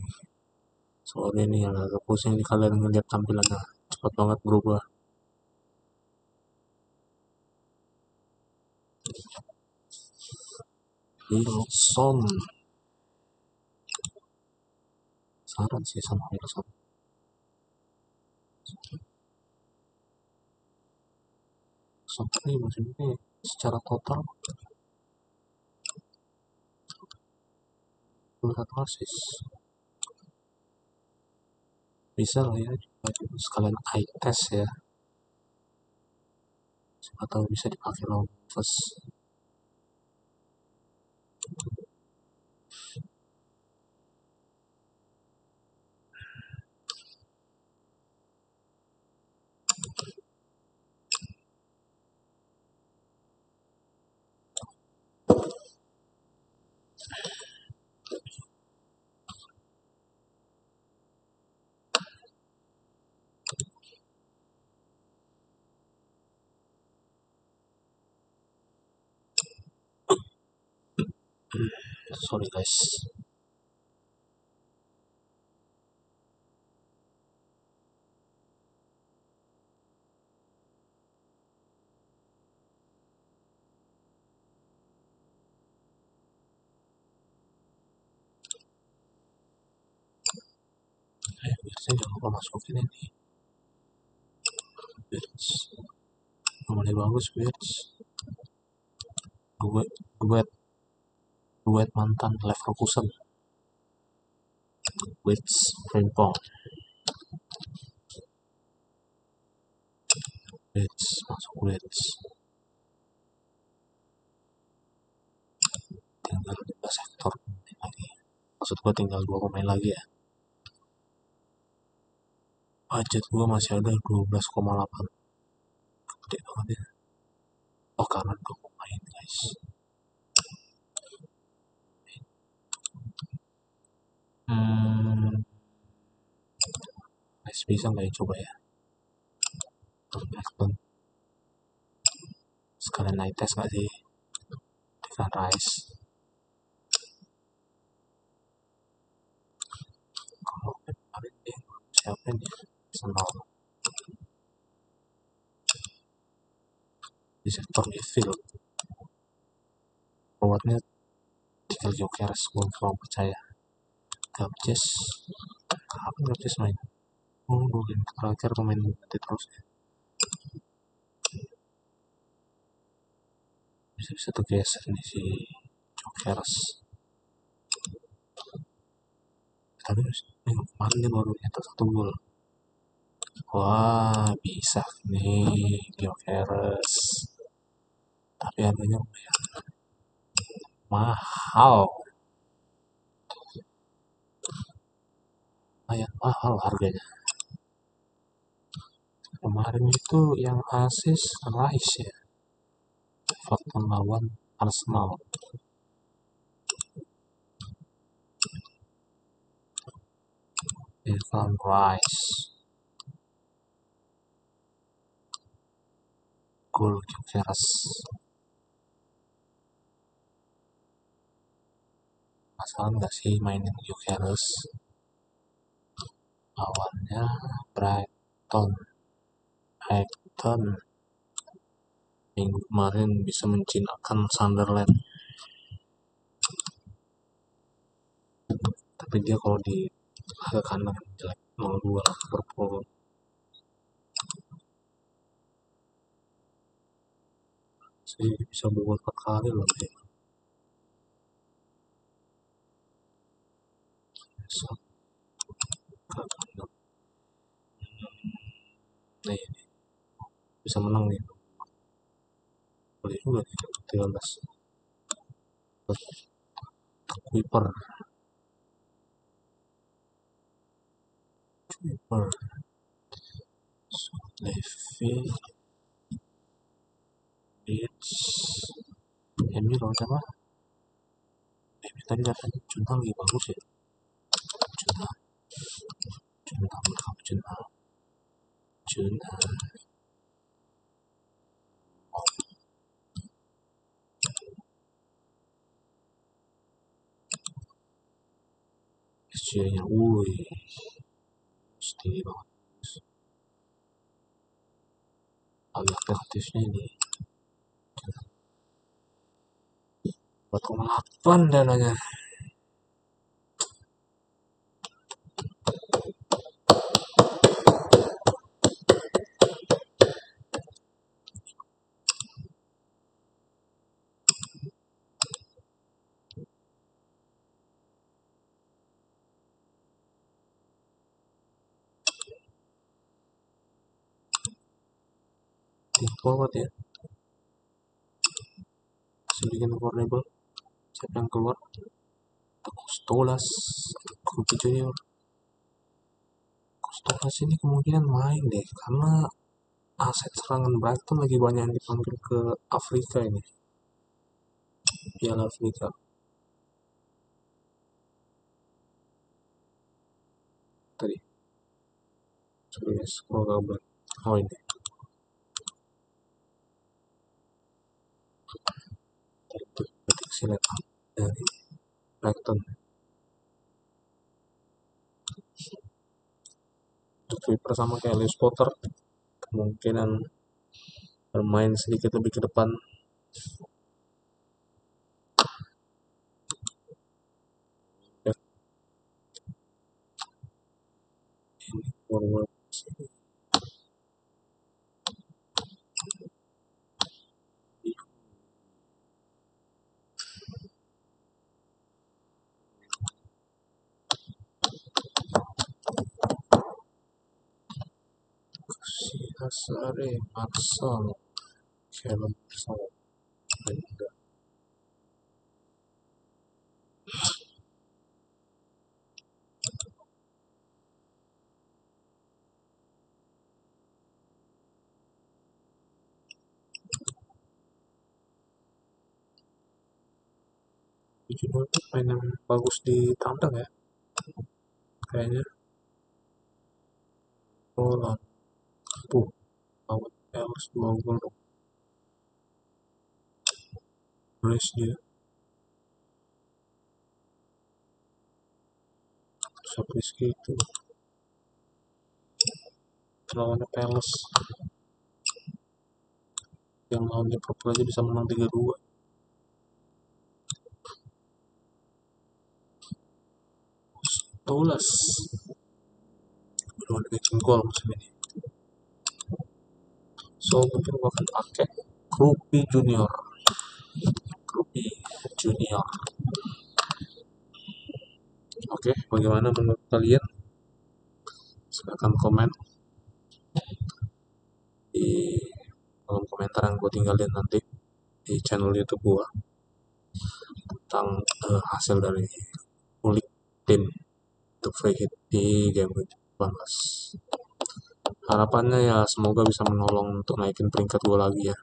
Soalnya ini yang agak pusing di kalian ngeliat tampilannya. Cepat banget berubah. Wilson. Saran sih sama Wilson. Wilson ini musim ini secara total 21 assist. Bisa lah ya, sekalian eye test ya. Siapa tahu bisa dipakai lawan Wolves. Sorry guys. Biasanya jangan lupa masukin ini. Birds. Nomornya bagus Birds. duet duet duet mantan Leverkusen, Leeds, Frimpong, Leeds masuk Leeds, tinggal 2 sektor lagi, maksud gue tinggal 2 pemain lagi ya. Budget gue masih ada 12,8, gede banget ya. Oh, karena 2 pemain guys. Guys, bisa nggak ya coba ya Blackburn sekalian night test nggak sih Declan Rice. Kalau kemarin dia siapa nih Arsenal di sektor midfield, forwardnya tinggal Gyökeres, gue kurang percaya. Gabjes, kapan Gabjes main? Oh, 2 game terakhir pemain ganti terus ya. Bisa-bisa tergeser nih si Gyökeres. Tapi kemarin dia baru nyetak 1 gol. Wah, bisa nih Gyökeres. Tapi harganya mahal. Lumayan mahal harganya. Kemarin itu yang asis Rice ya. Everton lawan Arsenal. Declan Rice. Gol Gyökeres. Masalah nggak sih mainin Gyökeres? Lawannya Brighton. Brighton minggu kemarin bisa menjinakkan Sunderland. Tapi dia kalau di agak kandang jelek 0-2 lah Liverpool. Sih bisa buat 4 kali loh dia. Bisa ke kandang. Nih, bisa menang nih. Boleh juga nih 13. Kuiper. Kuiper. Levy. Leeds. Emi loh siapa? Emi tadi katanya Junta lagi bagus ya. Junta. Junta berapa Junta? Junta. SJ-nya, woi, tinggi banget. Agak kreatifnya ini 4,8 dananya. Tinggi banget ya. Sedikit affordable. Siapa yang keluar? Stolas, Kobe Junior. Stolas ini kemungkinan main deh karena aset serangan Brighton lagi banyak yang dipanggil ke Afrika ini, Piala Afrika. Tadi coba scroll kabar. Oh, ini prediksi dari Brighton. Untuk Sweeper sama kayak Lewis Potter kemungkinan bermain sedikit lebih ke depan. Ya, ini forward Asare Marcel film Marcel benda judul itu main yang bagus di tandang ya kayaknya. Oh lampu lawan Els 2 gol dong, brace dia Saprisky itu lawannya Palace yang lawan Liverpool aja bisa menang 3-2. 12 belum ada bikin gol musim ini, so mungkin gua akan pakai Krupi Junior. Krupi Junior. Oke, bagaimana menurut kalian? Silahkan komen di kolom komentar yang gue tinggalin nanti di channel YouTube gue tentang hasil dari ulik tim untuk free hit di game week 18. Harapannya ya semoga bisa menolong untuk naikin peringkat gue lagi ya.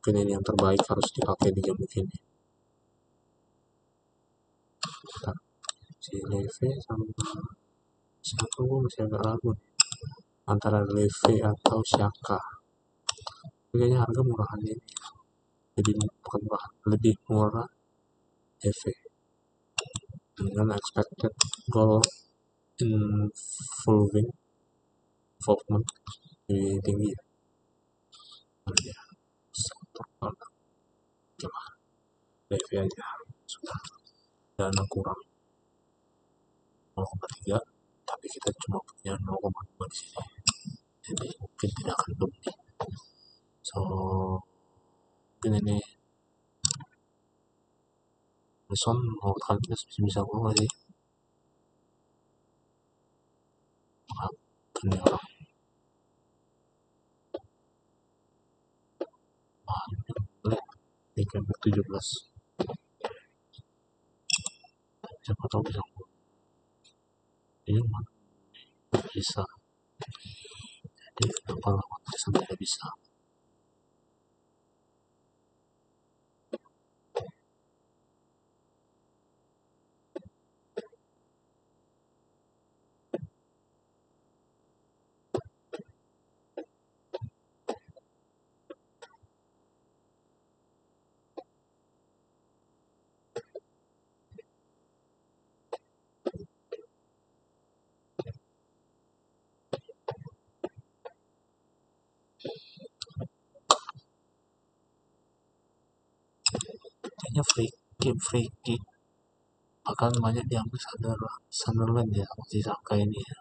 Mungkin ini yang terbaik harus dipakai di game week ini. Bentar. Si Leve sama siapa gue masih agak ragu nih. Antara Leve atau Shaka. Kayaknya harga murahan ini. Jadi bukan murah, lebih murah Leve. Dengan expected goal involving involvement lebih tinggi ya. Ya, oke lah, Levy aja. Sudah dana kurang 0,3, tapi kita cuma punya 0,2 di sini. Jadi mungkin tidak akan beli. So mungkin ini Wilson mau kali ini bisa gue sih. Ini orang boleh di game 17. Siapa tahu bisa ini bisa. Jadi kenapa lawan sampai tidak bisa? Kayaknya free kick akan banyak diambil Sunderland ya si Saka ini ya.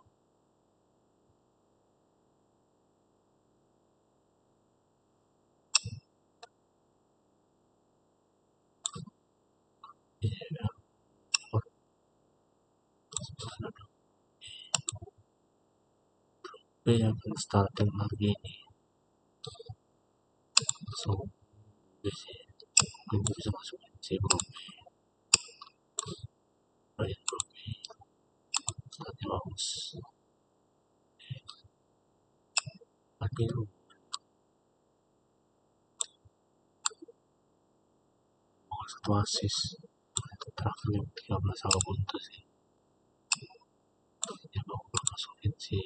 Tapi yang starting lagi ini, so mungkin bisa masuk si bro, Brian bro, startnya bagus. Tapi satu asis terakhir yang 13 sama buntu sih. Ya mau masukin si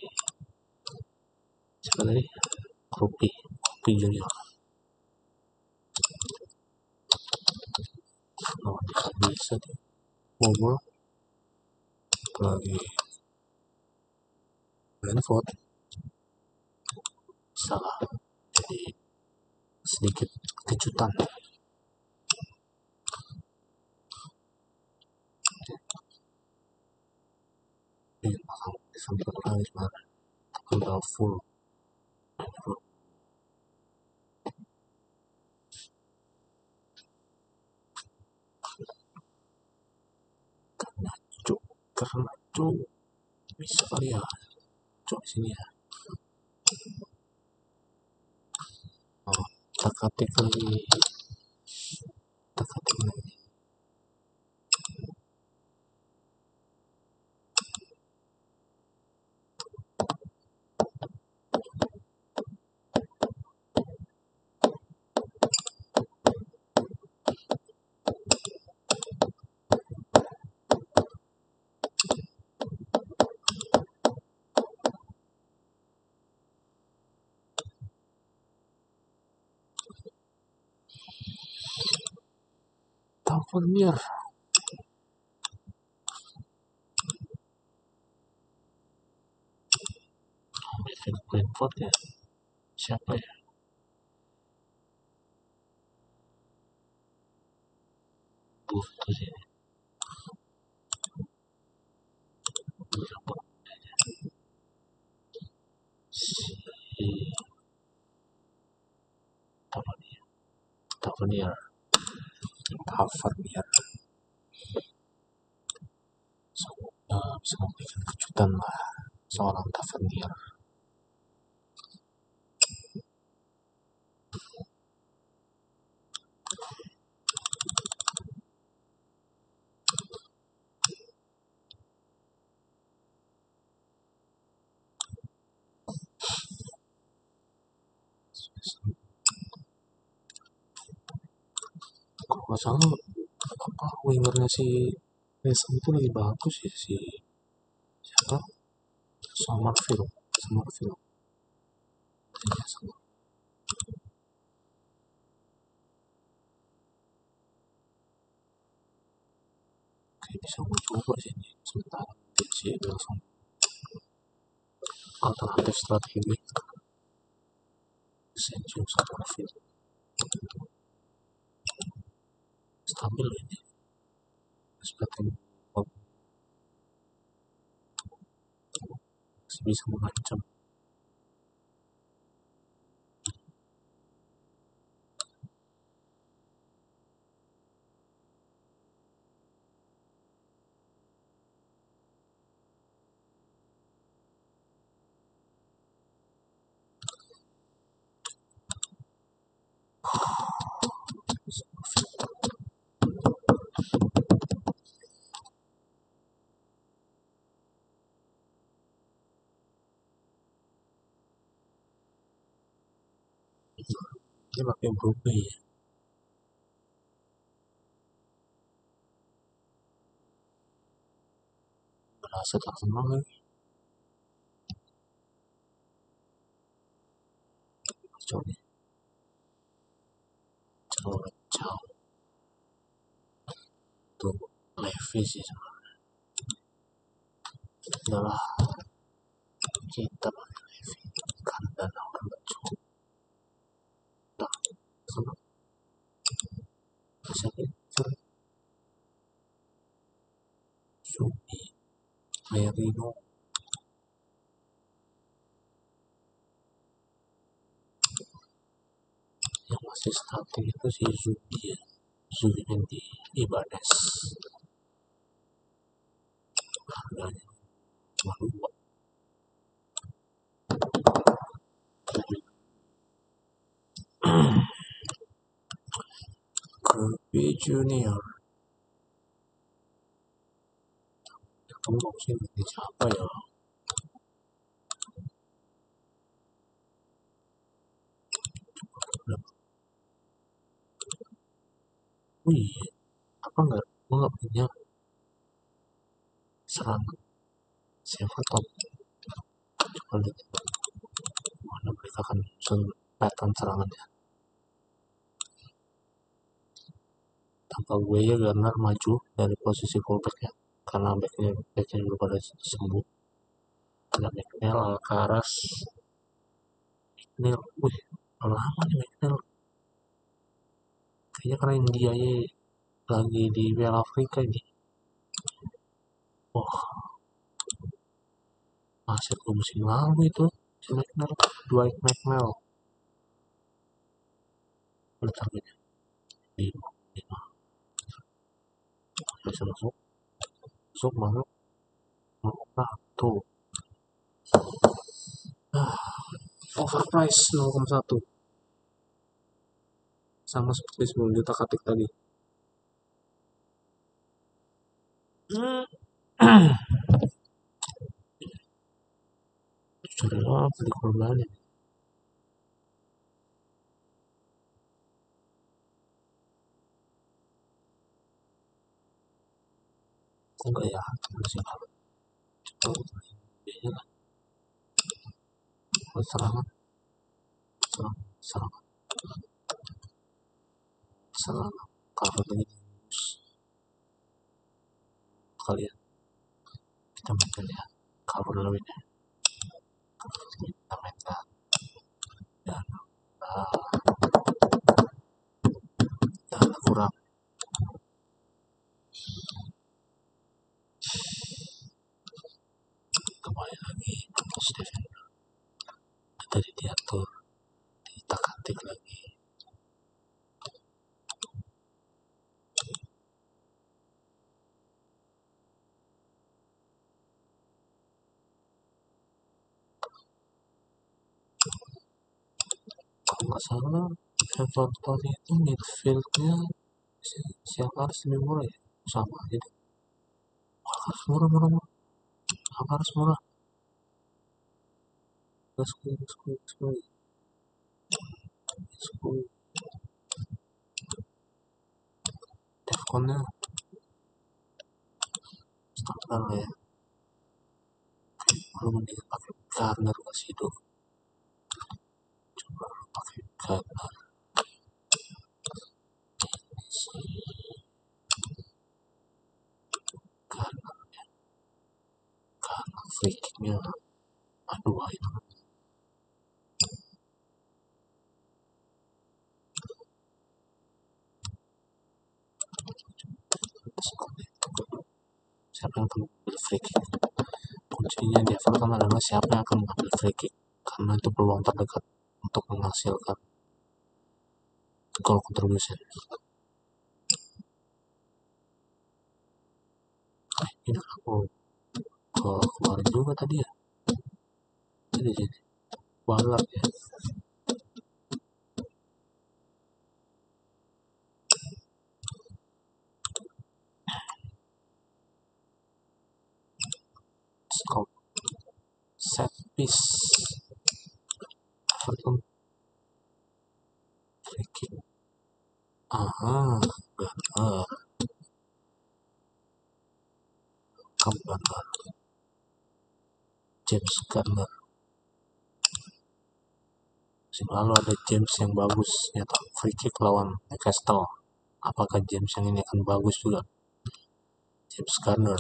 siapa tadi? Krupi Junior. Oh, tidak bisa tuh. Bobol lagi Brentford salah, jadi sedikit kejutan. Ini bakal sampai kali sebenarnya udah full karena cuk bisa kali ya cocok di sini ya. Oh, kita ketik lagi, kita ketik lagi. Tavernier, Brentford ya, siapa ya? Butuh sih, si Tavernier, Tavernier, Tavernier. Semoga bisa memberikan kejutan lah seorang Tavernier. Kalau nggak salah apa wingernya si West itu lagi bagus ya, si siapa, Somerville, Somerville kayaknya sama. Kayak bisa gue coba sih ini sementara si Wilson, alternatif strategi Senju Somerville stabil ini seperti masih bisa mengancam. Dia pakai Brugge ya, berasa tak senang lagi. Coba coba jauh tuh Levi sih sebenarnya. Adalah kita pakai Levi kandang orang coba sama siapa itu Subi Merino yang masih starting itu si Zubi ya, Zubi di Ibanez, harganya cuma 2. Kirby Junior ketemu sih nanti siapa ya, wih apa nggak, gue nggak punya serangan siapa top, coba lihat mana mereka akan susun pattern serangannya. Tanpa gue ya Garner maju dari posisi fullback ya, karena backnya juga pada sembuh. Ada McNeil, Alcaraz, McNeil, wih lama nih McNeil, kayaknya karena India ya lagi di Piala Afrika ini. Wah, masih ke musim lalu itu si McNeil, Dwight McNeil. Udah targetnya 5, 5. Bisa masuk, masuk, masuk, masuk, nah tuh. Ah, overprice 0,1 sama seperti 10 juta katik tadi. Hmm. Cari beli korban ya. Kok enggak ya? Masih ini lah. Serangan, serang, serang, serang. Kalau ini kalian kita mainkan ya. Kalau dulu ini kita mainkan dan dan kurang kembali lagi terus tadi diatur ditak atik lagi. Kalau nggak salah Everton itu midfieldnya siapa harus lebih murah ya sama jadi harus murah murah murah apa harus murah gas Defconnya standar lah ya belum mending pakai Garner masih hidup coba pakai Garner si Garner free kicknya aduh itu siapa yang akan mengambil free kick kuncinya di Everton adalah siapa yang akan mengambil free kick karena itu peluang terdekat untuk menghasilkan goal contribution. Ini aku kemarin juga tadi ya jadi balap ya scope set piece Everton free kick aha benar kamu benar James Garner musim lalu ada James yang bagus nyetak free kick lawan Newcastle apakah James yang ini akan bagus juga James Garner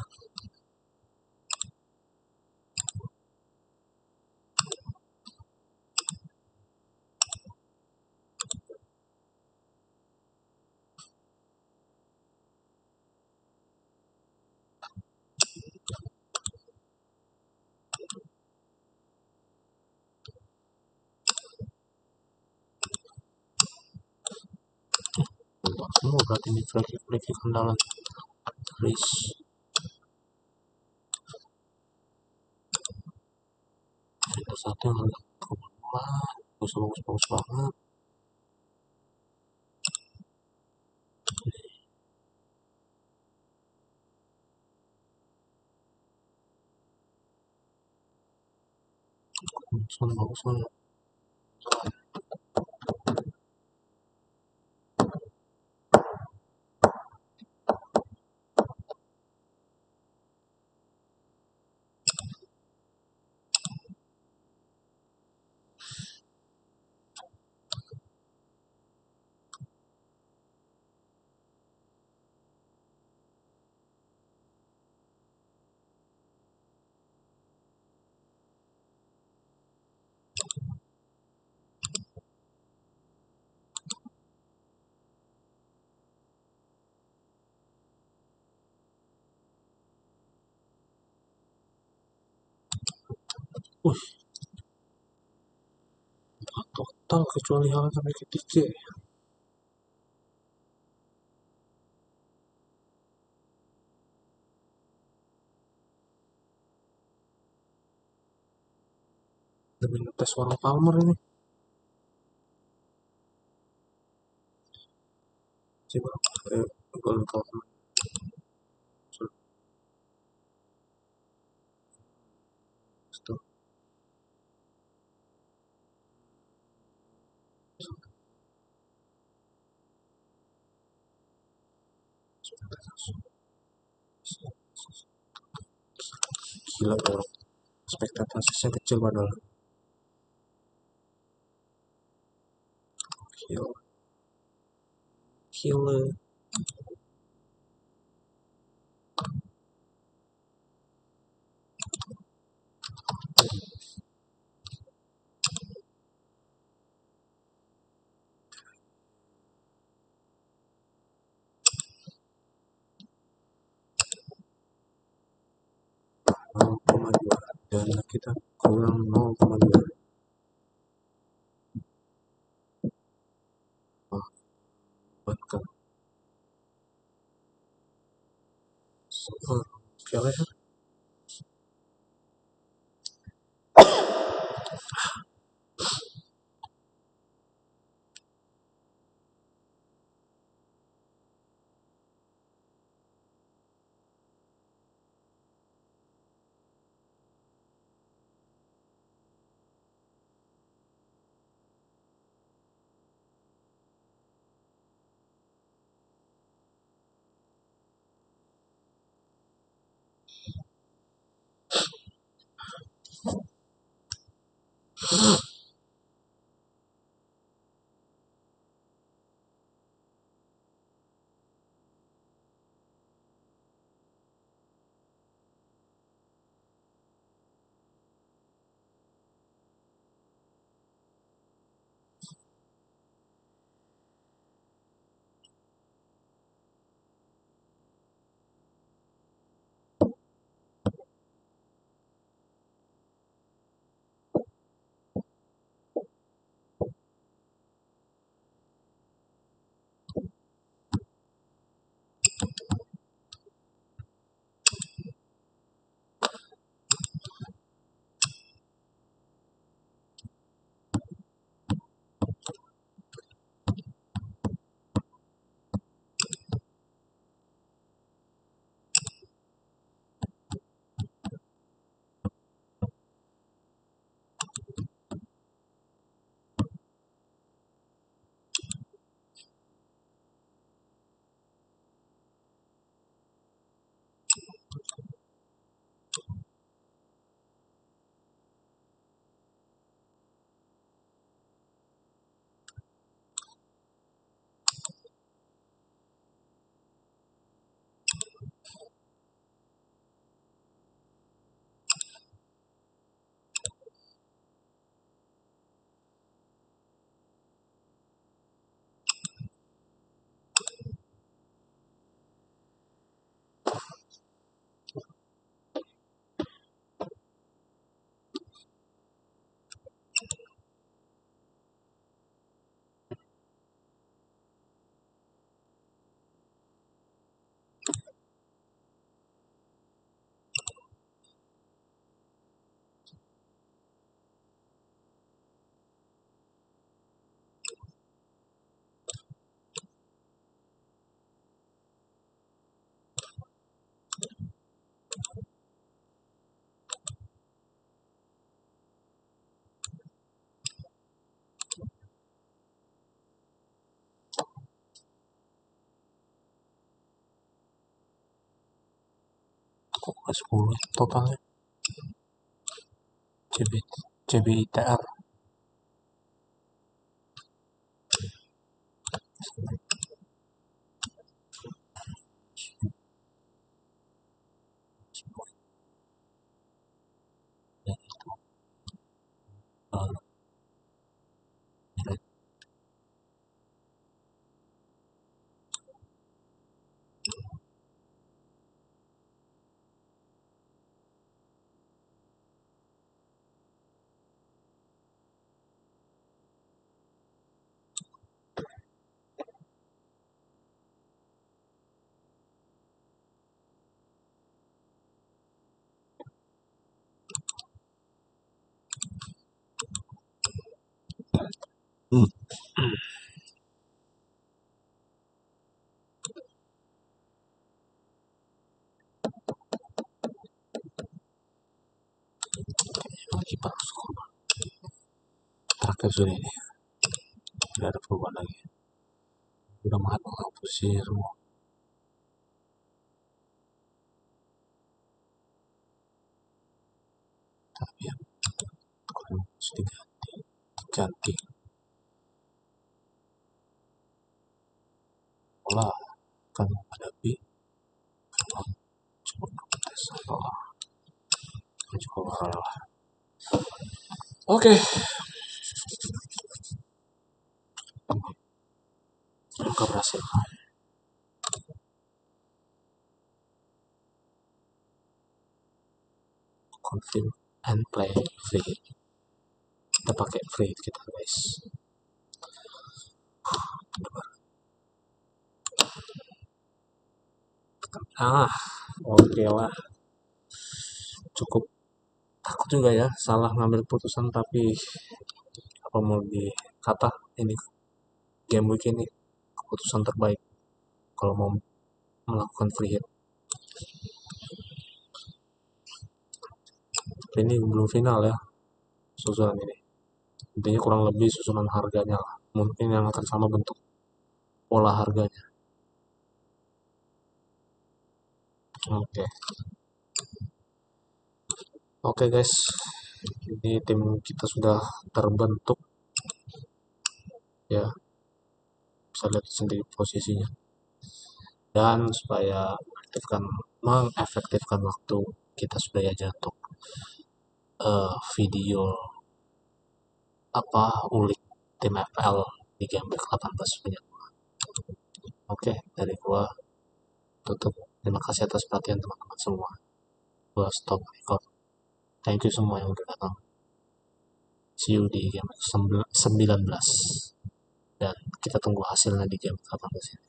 semua berarti ini free kick andalan Chris itu satu yang agak wah bagus banget bagus banget uh total kecuali hal sampai ketiga demi ngetes orang Palmer ini. Coba, gue lupa. Gila bro, ekspektasinya kecil padahal. Gila, gila. Nol koma dua, dana kita kurang 0,2. Bahkan piala ya. Kok nggak 10 totalnya? CB, CBITR. Lagi panas terakhir sudah ini, tidak ada perubahan lagi. Udah menghapus sih semua. Tapi ya, kalau harus diganti pola kan menghadapi coba tes atau coba kalah. Oke, semoga berhasil. Confirm and play free. Kita pakai free kita guys. Oke lah. Cukup takut juga ya salah ngambil putusan, tapi apa mau dikata, ini game week ini keputusan terbaik kalau mau melakukan free hit. Tapi ini belum final ya susunan ini, intinya kurang lebih susunan harganya lah, mungkin yang akan sama bentuk pola harganya. Oke. Oke guys, ini tim kita sudah terbentuk ya, bisa lihat sendiri posisinya. Dan supaya mengefektifkan waktu, kita sudah ya untuk video ulik tim FL di game week 18 punya. Oke, dari gua tutup. Terima kasih atas perhatian teman-teman semua. Gua stop record. Thank you semua yang udah datang. See you di game week 19, dan kita tunggu hasilnya di game week 18 ini.